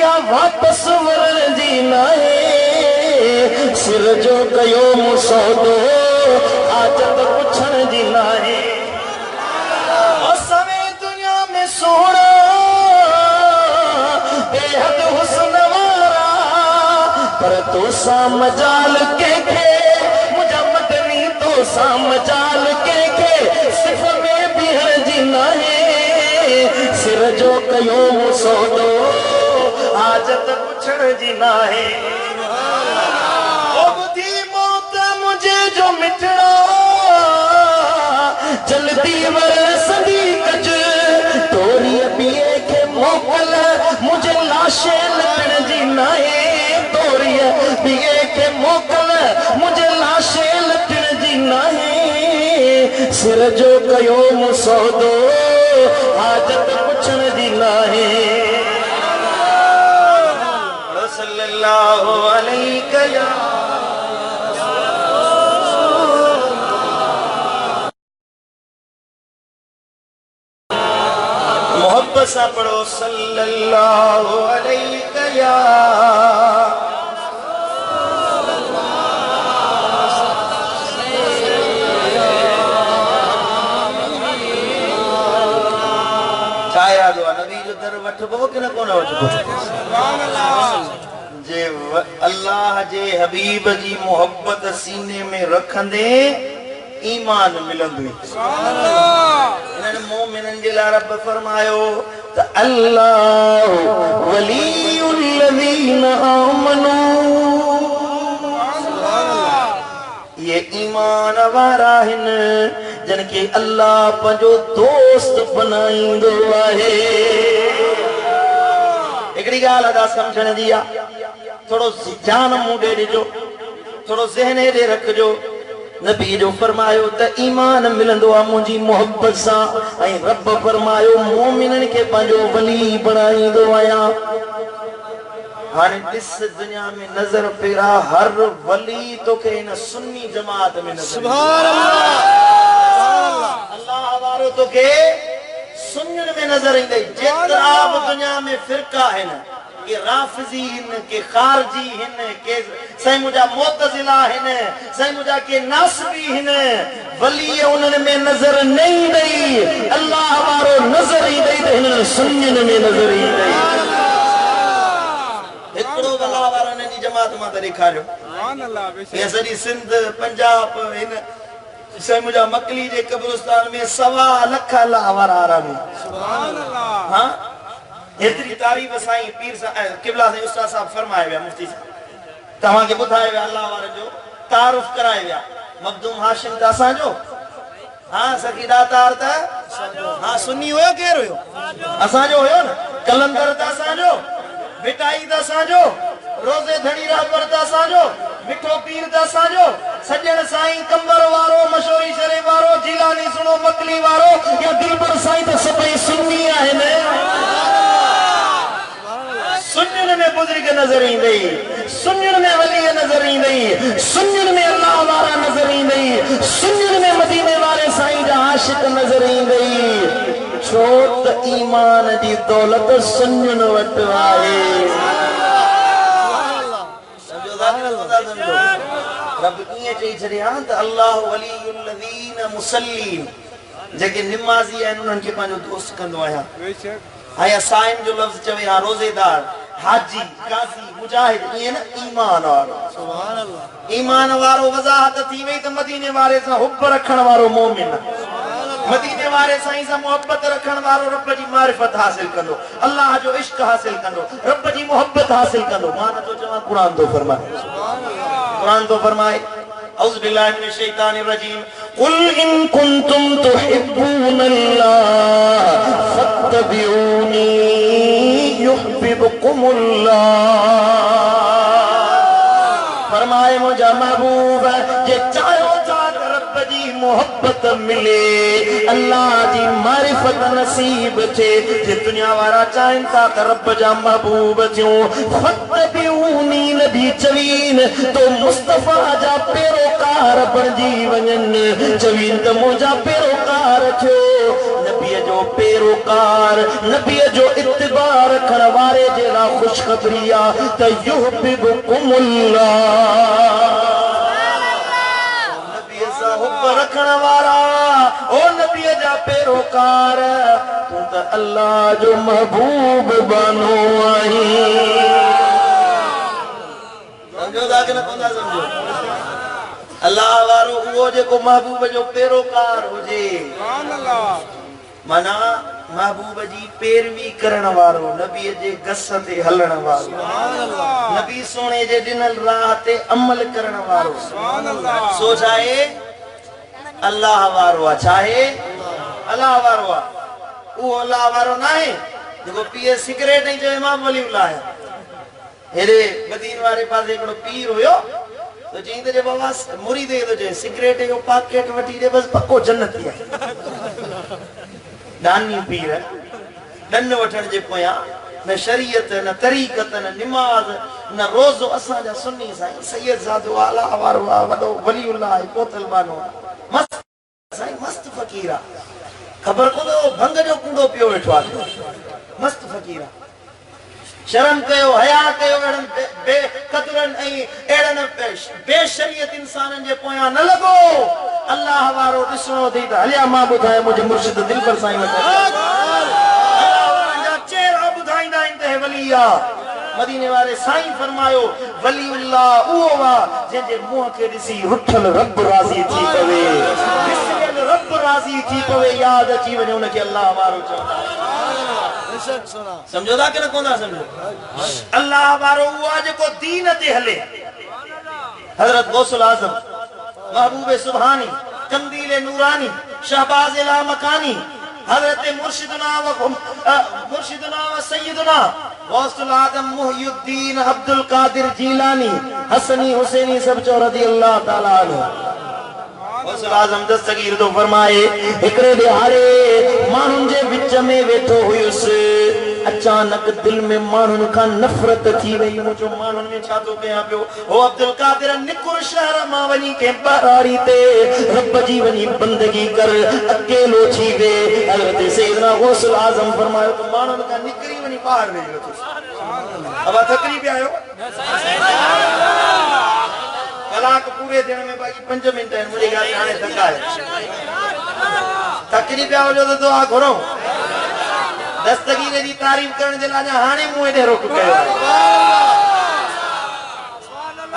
या वापस वरण जी नाहे सिर जो कयो मुसौदो हाजत पुछण जी नाहे ओ सवे दुनिया में सोना बेहद हुस्न वारा पर तो सा मजाल के मुझा मदनी तो सा मजाल के सिर्फ में भी हर जीना है सिर जो कयो सौदो हाजत पुछण जीना है ओ बुधी मौत मुझे जो मिटना जल्दी वरसदी कज तोरी पिए के मोकल मुझे लाशे लटण जी नाहे तोरी पिए के मोकल मुझे लाशे लटण जी नाहे सिर जो कयो मुसौदो हाजत पुछण जी नाहे सल्लल्लाहु अलैहि या मोहब्बत सा पढ़ो सल्लल्लाहु अलैहि या नबी जो दर वठबो कि न कोन वठबो जे अल्लाह जे हबीब जी मोहब्बत सीने में रखंदे ईमान मिलंदो इन्हनि मोमिननि जे लाइ रब फरमायो त अल्लाह वलीयुल लज़ीना आमनू ये ईमान वारा हिन जन के अल्लाह पंजो दोस्त बनाईंदो आहे एकड़ी गाल अदा समझण जी आ थोड़ो जान मुंडे ॾिजो थोड़ो ज़हन हेॾे रखजो नबी जो फरमायो त ईमान मिलंदो आहे मुंहिंजी मोहब्बत सां ऐं रब फरमायो मोमिननि खे पंहिंजो वली बणाईंदो आहियां हाणे ॾिस दुनिया में नज़र फेरा हर वली तोखे इन सुन्नी जमात में नज़र सुभान अल्लाह अल्लाह वारो तोखे सुन्नियुनि में नज़र ईंदई जेतिरा बि दुनिया में फ़िरका आहिनि के राफ़िज़ी हिन के ख़ारजी हिन के साईं मुंहिंजा मुतज़िला हिन साईं मुंहिंजा के नासबी हिन वली उन्हनि में नज़र न ईंदई अल्लाह वारो नज़र ईंदई त हिननि सुन्नियुनि में नज़र ईंदई हिकिड़ो अल्लाह वारो हिननि जी जमात मां त ॾेखारियो सुभान अल्लाह ये सॼी सिंध पंजाब हिन साईं मुंहिंजा मकली जे कब्रिस्तान में 1.25 लख अल्लाह वारा आरामी सुभान अल्लाह हां एतरी तारीफ साईं पीर किबला साईं उस्ताद साहब फरमाए विया मुफ्ती साहब तव्हां खे ॿुधाए विया अल्लाह वारे जो तारुफ कराए विया मखदूम हाशिम त असांजो हां सखी दातार त हां सुन्नी हुयो केर हुयो असांजो हुयो न कलंदर त असांजो बिटाई त असांजो रोज़े धड़ी रहबर त असांजो मिठो पीर त असांजो सजण साईं कंबर वारो मशहूरी शरीफ वारो जिलानी सुनो मकली वारो या दिलबर साईं त सभई सुन्नी आहिनि सुन्नियुनि में बुजुर्ग नज़र ईंदई सुन्नियुनि में वली नज़र ईंदई सुन्नियुनि में अल्लाह वारा नज़र ईंदई सुन्नियुनि में मदीने वारे साईं जा आशिक नज़र ईंदई छो त ईमान जी दौलत सुन्नियुनि वटि आहे रब कीअं चई छॾिया त अल्लाह वलीयुल लज़ीना मुसल्लीन जेके निमाज़ी आहिनि उन्हनि खे पंहिंजो दोस्त कंदो आहियां आया साइम जो लफ्ज़ चवे हा रोज़ेदार हाजी काजी मुजाहिद ये ना ईमान वारो सुभान अल्लाह ईमान वारो वजाहत थी वई त मदीने वारे सां हुब रखण वारो मोमिन मदीने वारे साईं सां मोहब्बत रखण वारो रब जी मारिफत हासिल कंदो अल्लाह जो इश्क हासिल कंदो रब जी मोहब्बत हासिल कंदो मान तो चवा कुरान तो फरमाए सुभान अल्लाह कुरान तो फरमाए औज़ बिल्लाहि मिनश शैतानिर रजीम कुल इन कुंतुम तुहिब्बूनल्लाह फत्तबिऊनी युहिब्बुकुमुल्लाह फरमाए मुझा महबूब जे चाहो रब जी मोहब्बत मिले अल्लाह जी मारिफत नसीब थे जे दुनिया वारा चाहिन था त रब जा महबूब थियूं फत्तबिऊनी नबी चवीन तो मुस्तफा जा पेरोकार बणजी वञनि चवीन त मुंहिंजा पेरोकार थियो नबीअ जो पेरोकार नबीअ जो इत्तिबा रखण वारे जे लाइ ख़ुशख़बरी आहे त युहिब्बुकुमुल्लाह रखण वारा ओ नबी जा पेरोकार तू त अल्लाह जो महबूब बनो आई समझो था कि न कोन समझो अल्लाह वारो उहो जेको महबूब जो पेरोकार हुजे सुभान अल्लाह माना महबूब जी पैरवी करण वारो नबी जे गस ते हलण वारो सुभान अल्लाह नबी सोने जे ॾिनल राह ते अमल करण वारो सुभान अल्लाह सोचाए अल्लाह वारो आहे चाहे अल्लाह वारो आहे उहो अल्लाह वारो न आहे जेको पीए सिगरेट ऐं चवे मां वलीउल्लाह आहियां हेॾे मदीने वारे पासे हिकिड़ो पीर हुयो त चई त जे बाबा मुरीद खे थो चए सिगरेट जो पाकेट वठी ॾे बसि पको जन्नती आहे दानी पीर दन वठण जे पोयां न शरीयत न तरीक़त न निमाज़ न रोज़ो असांजा सुन्नी साईं सैयद साधु आला वारो वॾो वलीउल्लाह कोतल बानो मस्त साईं मस्त फ़कीर आहे ख़बर कोन्हे भंग जो कूड़ो पियो वेठो आहे मस्त फ़कीर आहे शर्म कयो हया कयो अहिड़नि बेक़दरनि ऐं अहिड़नि बेशरीयत इंसाननि जे पोयां न लॻो अल्लाह वारो ॾिसणो अथई त हलिया मां ॿुधाए मुंहिंजे मुर्शिद दिलबर साईं वली आहे मदीने वारे साईं फरमायो वलीउल्लाह उहो आहे जंहिंजे मुंहं खे ॾिसी रुठल रब राज़ी थी पवे विसरियल रब राज़ी थी पवे यादि अची वञे उनखे अल्लाह वारो चवंदा समझो था कि न कोन था समझो अल्लाह वारो उहो आहे जेको दीन ते हले हज़रत गौसुल आज़म महबूब सुभानी कंदील नूरानी शहबाज लामकानी हज़रत मुर्शिदना व सय्यदना गौसुल आज़म मुहय्युद्दीन अब्दुल कादिर जीलानी हसनी हुसैनी सब चो रज़ियल्लाहु ताला अन्हु गौसुल आज़म दस्तगीर तो फरमाए हिकड़े दिहाड़े माण्हुनि जे विच में वेठो हुयुसि अचानक दिल में माण्हुनि खां नफ़रत थी वई मुंहिंजो माण्हुनि में छा थो कयां पियो हो अब्दुल कादिर निकुर शहर मां वञी के बरारी ते रब जी वञी बंदगी कर अकेलो थी वे हज़रत सैयदना गौसुल आज़म फरमायो त माण्हुनि खां निकरी वञी ॿाहिरि वेही वठुसि अब थकरी पिया आहियो कलाक पूरे दिन में बाक़ी 5 मिंट आहिनि मुंहिंजी ॻाल्हि हाणे थकाए थकरी पिया हुजो त दुआ घुरो दस्तगीर जी तारीफ़ करण जे लाइ हाणे मूं हेॾे रोक कयो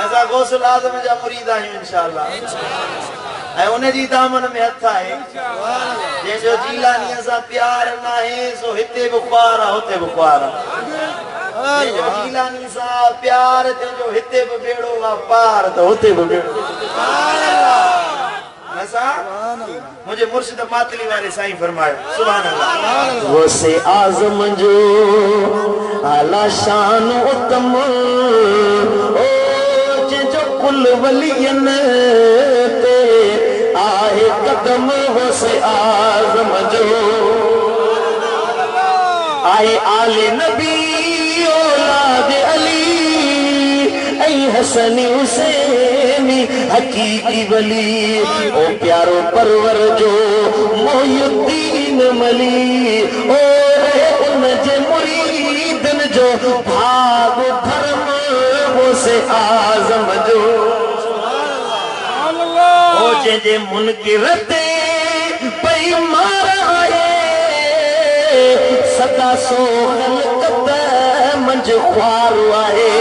असां गौसुल आज़म जा मुरीद आहियूं इंशाअल्लाह ऐं उन जी दामन में हथ आहे जंहिंजो जीलानीअ सां प्यार न आहे सो हिते बि ख्वार आहे हुते बि ख्वार आहे जंहिंजो जीलानी सां प्यार जंहिंजो हिते बि बेड़ो आहे पार त हुते बि बेड़ो मुझे मुर्शिद मातली वाले साईं फरमायो सुभान अल्लाह वो से आज़म जो आला शान उत्तम ओ जो कुल वलियन ते आहे कदम वो से आज़म जो आए आले नबी औलाद अली ऐ हसनी हुसैनी हकीकी वली ओ प्यारो परवर जो मोयुद्दीन मली ओ उन जे मुरीदन जो भाग धर्म वो से आज़म जो ओ जे मुनकिर ते पई मार आए सदा सो खलकत मंझ ख्वार आहे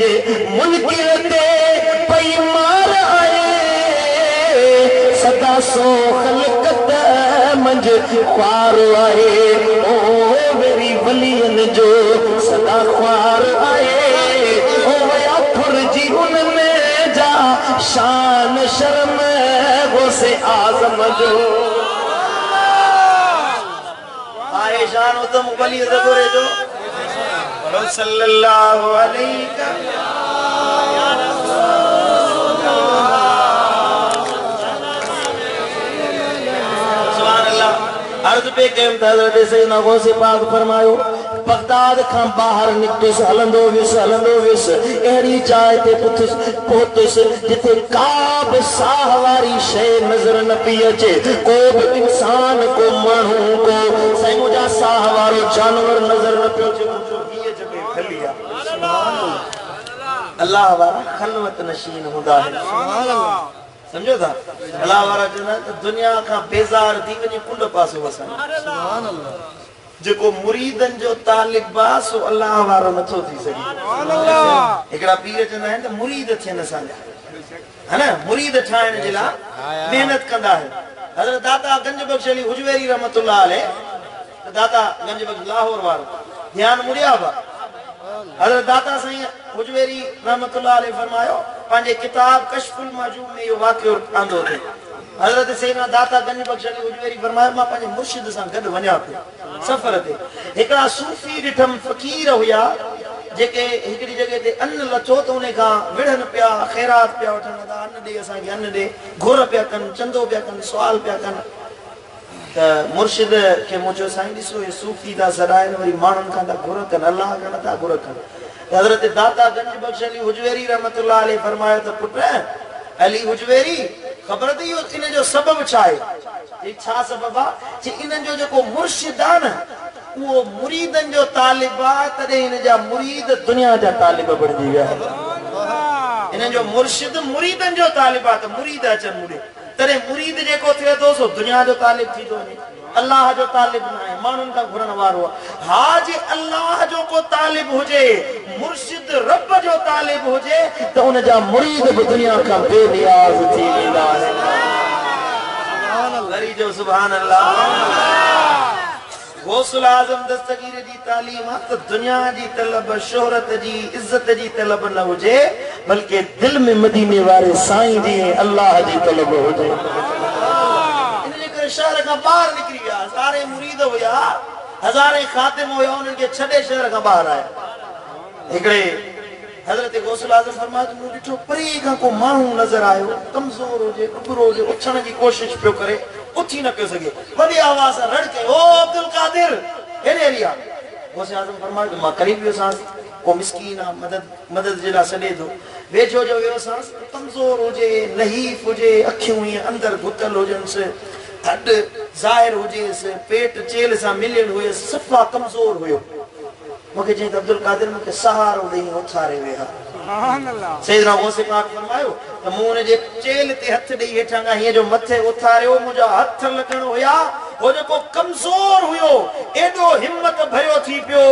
जे मुनकिर ते पई मार आए सदा सो खलकत मंझ ख्वार आहे ओ मेरी वलियन जो सदा ख्वार आहे ओ वया फुरजी उन में जा शान शर्म वो से आज़म जो आए शान उतम वली ज़बरे जो सल्लल्लाहु अलैहि सुभान अल्लाह अर्ज़ पे कयम त हज़रत सैयदना गौस पाक फरमायो बगदाद खां ॿाहिरि निकितुसि हलंदो वियुसि अहिड़ी जाइ ते पहुतुसि जिथे का बि साह वारी शइ नज़र न पई अचे को बि इंसान को माण्हू को साईं मुंहिंजा साह वारो जानवर नज़र न पियो अचे अल्लाह वारा खलवत नशीन हूंदा आहिनि समझो था अल्लाह वारा चवंदा आहिनि त दुनिया खां बेज़ार थी वञी कुंड पासो वसनि जेको मुरीदन जो तालिब आहे सो अल्लाह वारो नथो थी सघे हिकिड़ा पीर चवंदा आहिनि त मुरीद थियनि असांजा है न मुरीद ठाहिण जे लाइ महिनत कंदा आहिनि हज़रत दाता गंज बख्श अली हुजवेरी रहमतुल्लाह अलैह दाता गंज बख्श लाहौर वारो ध्यान मुड़िया बा हज़रत दाता साईं हुजवेरी रहमतुल्लाह अलैह फरमायो पंहिंजे किताब कशफुल महजूब में इहो वाक़ियो आंदो थे हज़रत सैयदना दाता गंज बख्श अली हुजवेरी फरमायो मां पंहिंजे मुर्शिद सां गॾु वञा पियो सफ़र ते हिकिड़ा सूफ़ी ॾिठम फ़कीर हुया जेके हिकिड़ी जॻह ते अन्न लथो त उन खां विढ़नि पिया ख़ैरात पिया वठनि अन्न ॾे असांखे अन्न ॾे घुर पिया कनि चंदो पिया कनि सुवाल पिया कनि मुर्शिद के मुझे साईं ॾिसो ये सूफी दा सदाइन वरी माण्हुनि खां था घुर कनि अल्लाह खां नथा घुर कनि हज़रत दाता गंज बख्श अली हुजवेरी रहमतुल्लाह अलैहि फरमायो त पुट अली हुजवेरी ख़बर अथई इन जो सबब छा आहे छा सबब आहे जे इन जो जेको मुर्शिद आहे न उहो मुरीदनि जो तालिब आहे तॾहिं इन जा मुरीद दुनिया जा तालिब बणिजी विया इन जो मुर्शिद मुरीदनि जो तालिब आहे त मुरीद अचनि मुड़े तॾहिं मुरीद जेको थिए थो सो दुनिया जो तालिब थी थो वञे अल्लाह जो तालिब न आहे माण्हुनि खां घुरण वारो आहे हा जे अल्लाह जो को तालिब हुजे मुर्शिद रब जो तालिब हुजे त उन जा मुरीद बि दुनिया खां बेनियाज़ थी वेंदा आहिनि जो सुभान अल्लाह गौसुल आज़म दस्तगीर जी तालीम आहे त दुनिया जी तलब शोहरत जी इज्जत जी तलब न हुजे बल्कि दिल में मदीने वारे साईं जी अल्लाह जी तलब हुजे शहर का बाहर निकली गया हजारे मुरीद हुया हजारे खातिम हुया उन्हनि खे छॾे शहर खां ॿाहिरि आया हिकिड़े हज़रत गौसुल आज़म फरमायो मूं ॾिठो परे खां को माण्हू नज़र आयो कमज़ोर हुजे उबरो हुजे उथण जी कोशिश पियो करे उथी न पियो सघे वॾी आवाज़ सां रड़ कयो ओ अब्दुल कादिर हेॾे हली आ गौसुल आज़म फरमायो मां करीब वियोसांसि को मिस्कीन आहे मदद जे लाइ सॾे थो वेझो जो वियोसांसि कमज़ोर हुजे नहीफ़ हुजे अखियूं ईअं अंदरि घुतल हुजनिसि हॾ ज़ाहिर हुजेसि पेट चेल सां मिलियल हुयसि सफ़ा कमज़ोर हुयो मूंखे चई त अब्दुल कादिर मूंखे सहारो ॾेई उथारे वेहा सैयदना गौसे पाक फरमायो त मूं हुन जे चेल ते हथ ॾेई हेठां खां हीअं जो मथे उथारियो मुंहिंजा हथ लॻण हुया हो जेको कमज़ोर हुयो एॾो हिमत भरियो थी पियो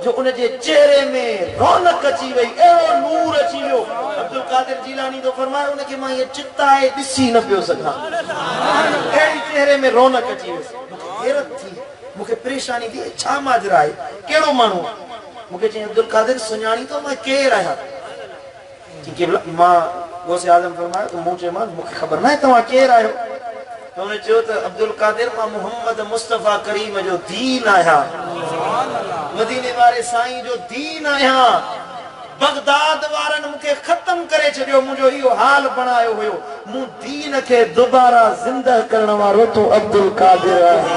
जो उन जे चेहरे में रौनक अची वई अहिड़ो नूर अची वियो अब्दुल कादिर जीलानी तो फरमायो उनखे मां इहे चिताए ॾिसी न पियो सघां अहिड़ी चेहरे में रौनक अची वियसि हैरत थी मूंखे परेशानी थी छा माजरा आहे कहिड़ो माण्हू मूंखे चई अब्दुल कादिर सुञाणी तो मां केरु आहियां मां गौसे आज़म फरमायो त मूं चयोमांसि मूंखे ख़बर न आहे तव्हां केरु आहियो त हुन चयो त अब्दुल कादिर मां मोहम्मद मुस्तफ़ा करीम जो दीन आहियां मदीने वारे साईं जो दीन आहियां बगदाद वारनि मूंखे ख़त्म करे छॾियो मुंहिंजो इहो हाल बणायो हुयो मूं दीन खे दुबारा ज़िंदा करण वारो तूं अब्दुल कादिर आहीं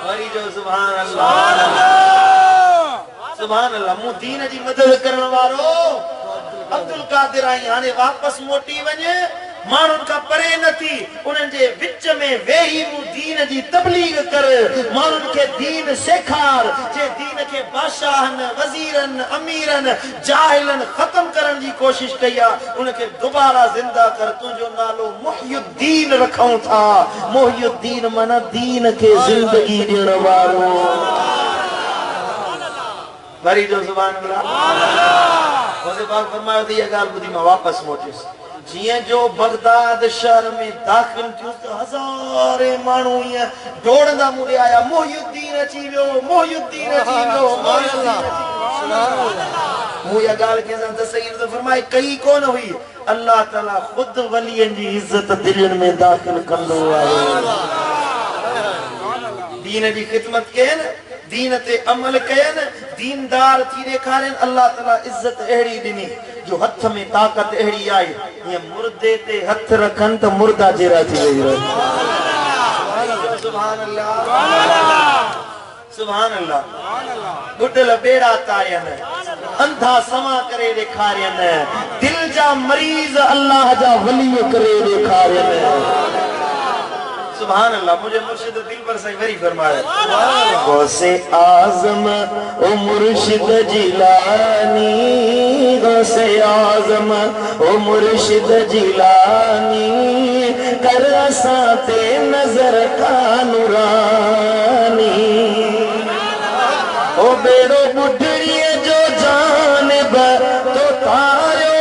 वरी जो सुभान अल्लाह सुभान अल्लाह मूं दीन जी मदद करण वारो अब्दुल कादिर आहीं हाणे वापसि मोटी वञे माण्हुनि खां परे न थी उन्हनि जे विच में वेही मूं दीन जी तबलीग कर माण्हुनि खे दीन सेखार जे दीन खे बादशाहनि वज़ीरनि अमीरनि जाहिलनि ख़त्म करण जी कोशिश कई आहे उनखे दुबारा ज़िंदा कर तुंहिंजो नालो मुहियुद्दीन रखूं था मुहियुद्दीन माना दीन खे ज़िंदगी ॾियण वारो वरी जो ज़ुबान अल्लाह गौसे पाक फरमायो त इहा ॻाल्हि ॿुधी मां वापसि मोटियुसि जियां जो बगदाद शहर में दाखिल थियो त हज़ारे माण्हू ईअं डोड़ंदा मुड़े आया मुहियुद्दीन अची वियो मुहियुद्दीन अची वियो मूं इहा ॻाल्हि कंहिंसां तसवीर त फरमाए कई कोन हुई अल्लाह ताला ख़ुदि वलियनि जी इज़त दिलनि में दाखिल कंदो आहे दीन जी ख़िदमत कयनि दीन ते अमल कयनि दीनदार थी ॾेखारनि अल्लाह ताला इज़त अहिड़ी ॾिनी जो हथ में ताक़त अहिड़ी आहे हीअं मुर्दे ते हथ रखनि त मुर्दा जहिड़ा थी वई सुभान अल्लाह सुभान अल्लाह ॿुॾल बेड़ा तारियनि अंधा समा करे ॾेखारनि दिल जा मरीज़ अल्लाह जा वली करे ॾेखारनि सुभान अल्लाह मुझे मुर्शिद दिल पर सही वरी फरमाया गौसे आज़म ओ मुर्शिद जिलानी गौसे आज़म ओ मुर्शिद जिलानी कर असां ते नज़र का नूरानी ओ बेड़ो बुढ़ड़ीअ जो जानिब तो तारियो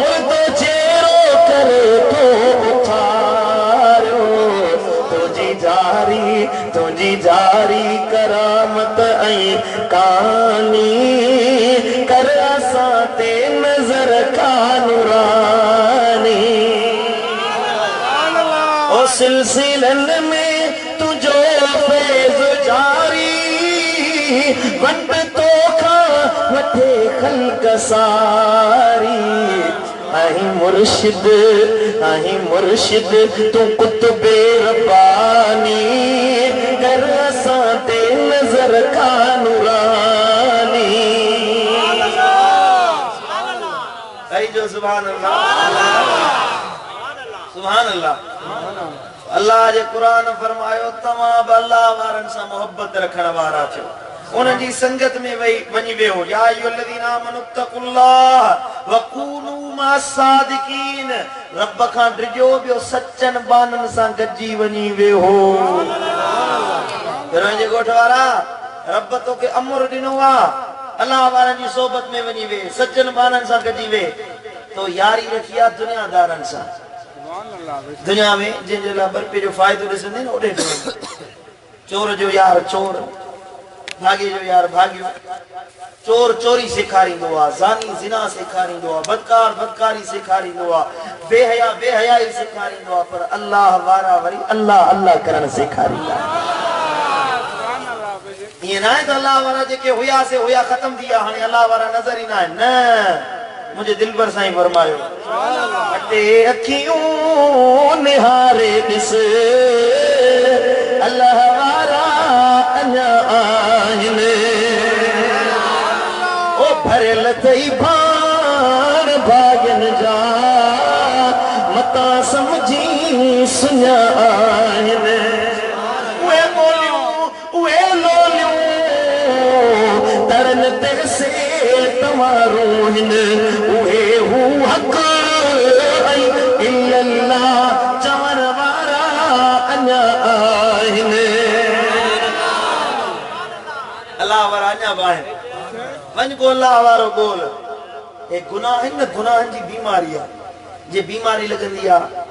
मुर्दो चेरो करे तो तुझी जारी करामत ऐं कहानी कर असां ते नज़र का नूरानी ओ सिलसिलनि में तुंहिंजो फैज़ जारी वट तोखां वठे ख़ल्क़ सारी आही मुर्शिद तू कुतुबे रब्बानी कर असां ते नज़र का नूरानी जो सुभान अल्लाह अल्लाह जे कुरान फरमायो तमाम अल्लाह वारन सां मोहब्बत रखण वारा थियो उन जी संगत में वही वेहो या अय्युहल्लज़ीना आमनु तक़ुल्लाह व कूनू मास्सादिकीन रब खां डिजो बियो सचन बानन सां गजी वनी वेहो फिर जे गोठ वारा रब तोखे अमर ॾिनो आ अल्लाह वारनि जी सोबत में वनी वे सचन बानन सां गजी वे तो यारी रखी आ दुनियादारन सां दुनिया में जिन ला बरपे जो फायदो ॾिसंदे न ओॾे चोर जो यार चोर भागी जो यार भागियो चोर चोरी सेखारींदो आ ज़ानी ज़िना सेखारींदो आ बदकार बदकारी सेखारींदो आ बेहया बेहयाई सेखारींदो आ पर अल्लाह वारा वरी अल्लाह अल्लाह करण सेखारींदा ये ना है तो अल्लाह वारा जेके हुया से हुया खत्म दिया हाने अल्लाह वारा नजर ही ना है न मुझे दिल पर साईं फरमायो अटे अखियों निहारे दिस अल्लाह वारा अञा आहिनि ओ भरियल तई भाण भागन जा मता समझी सुञा आहिनि उहे बोलियूं उहे लोलियूं तरन ते से तवारो हिन उहे हू हक़ ऐं इल्लल्लाह चवण वारा अञा आहिनि अल्लाह वारा अञा बाहिर वञ को अल्लाह वारो बोल ए गुनाह न गुनाहनि जी बीमारी आहे जे बीमारी लगंदी आहे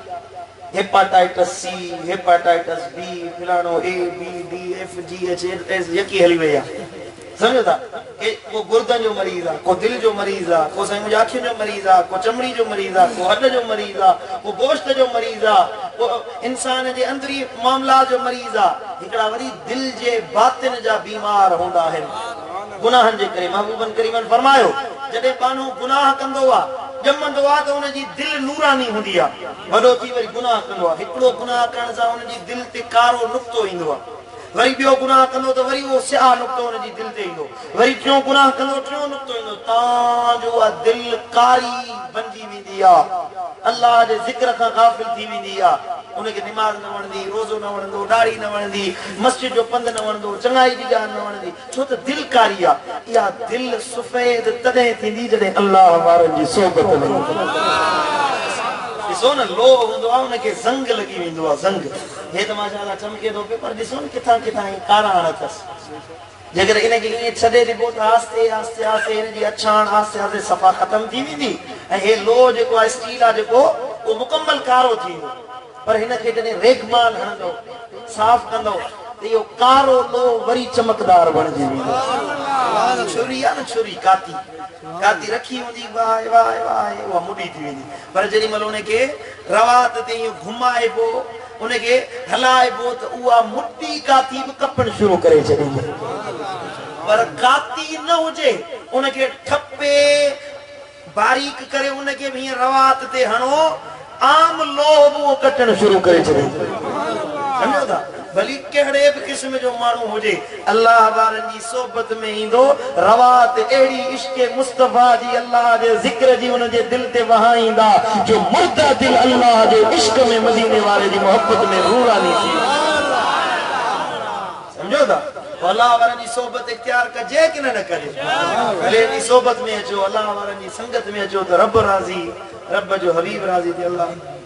हेपाटाइटिस सी हेपाटाइटिस बी फिलानो A B D F G H S यकी हली वई आहे समझो था को गुर्दन जो मरीज आहे को दिल जो मरीज आहे को साईं मुंहिंजी अखियुनि जो मरीज आहे को चमड़ी जो मरीज आहे को हॾ जो मरीज आहे को गोश्त जो मरीज आहे को इंसान जे अंदरी मामला जो मरीज आहे हिकिड़ा वरी दिल जे बातिन जा बीमार हूंदा आहिनि गुनाहनि जे करे महबूबन करीमन फरमायो जॾहिं माण्हू गुनाह कंदो आहे ॼमंदो आहे त हुनजी दिल नूरानी हूंदी आहे वॾो थी वरी गुनाह कंदो आहे हिकिड़ो गुनाह करण सां हुनजी दिल ते कारो नुक़्तो ईंदो आहे वरी ॿियो गुनाह कंदो त वरी उहो स्याह नुक़्तो हुनजी दिल ते ईंदो वरी टियों गुनाह कंदो टियों नुक़्तो ईंदो तव्हांजो दिल कारी बणिजी वेंदी आहे अल्लाह जे ज़िक्र खां गाफ़िल थी वेंदी आहे उनखे निमाज़ न वणंदी रोज़ो न वणंदो ॾाढ़ी न वणंदी मस्जिद जो पंधु न वणंदो चङाई जी ॻाल्हि न वणंदी छो त दिल कारी आहे इहा दिल सफ़ेद तॾहिं थींदी जॾहिं अल्लाह वारनि जी सोबत में ॾिसो न लो हूंदो आहे उनखे ज़ंग लॻी वेंदो आहे ज़ंग हे त माशाअल्लाह चमके थो पियो पर ॾिसो न किथां किथां कारा हण अथसि जेकर इनखे ईअं छॾे ॾिबो त आस्ते आस्ते आस्ते हिनजी अछाण आस्ते आस्ते सफ़ा ख़तम थी वेंदी ऐं हे लो जेको आहे स्टील आहे जेको उहो मुकमल कारो थींदो पर हिनखे जॾहिं रेगमाल हणंदो साफ़ कंदो त इहो कारो लो वरी चमकदार बणिजी वेंदो छुरी आहे न छुरी काती काती रखी हूंदी वाह वाह वाह उहा मुडी थी वेंदी पर जेॾी महिल उनखे रवात ते इहो घुमाइबो उनखे हलाइबो त उहा मुडी काती बि कपण शुरू करे छॾींदी पर काती न हुजे उनखे ठपे बारीक करे उनखे बि हीअं रवात ते हणो आम लोह बि उहो कटण शुरू करे छॾींदो सम्झो था भली कहिड़े बि क़िस्म जो माण्हू हुजे अल्लाह वारनि जी सोबत में ईंदो रवात अहिड़ी इश्क़ मुस्तफ़ा जी अल्लाह जे ज़िक्र जी हुन जे दिल ते वहाईंदा जो मुर्दा दिल अल्लाह जे इश्क़ में मदीने वारे जी मोहब्बत में रूरानी थी सम्झो था अल्लाह वारनि जी सोबत इख्तियार कजे कि न कजे भले जी सोबत में अचो अल्लाह वारनि जी संगत में अचो त रब राज़ी रब जो हबीब राज़ी थी अल्लाह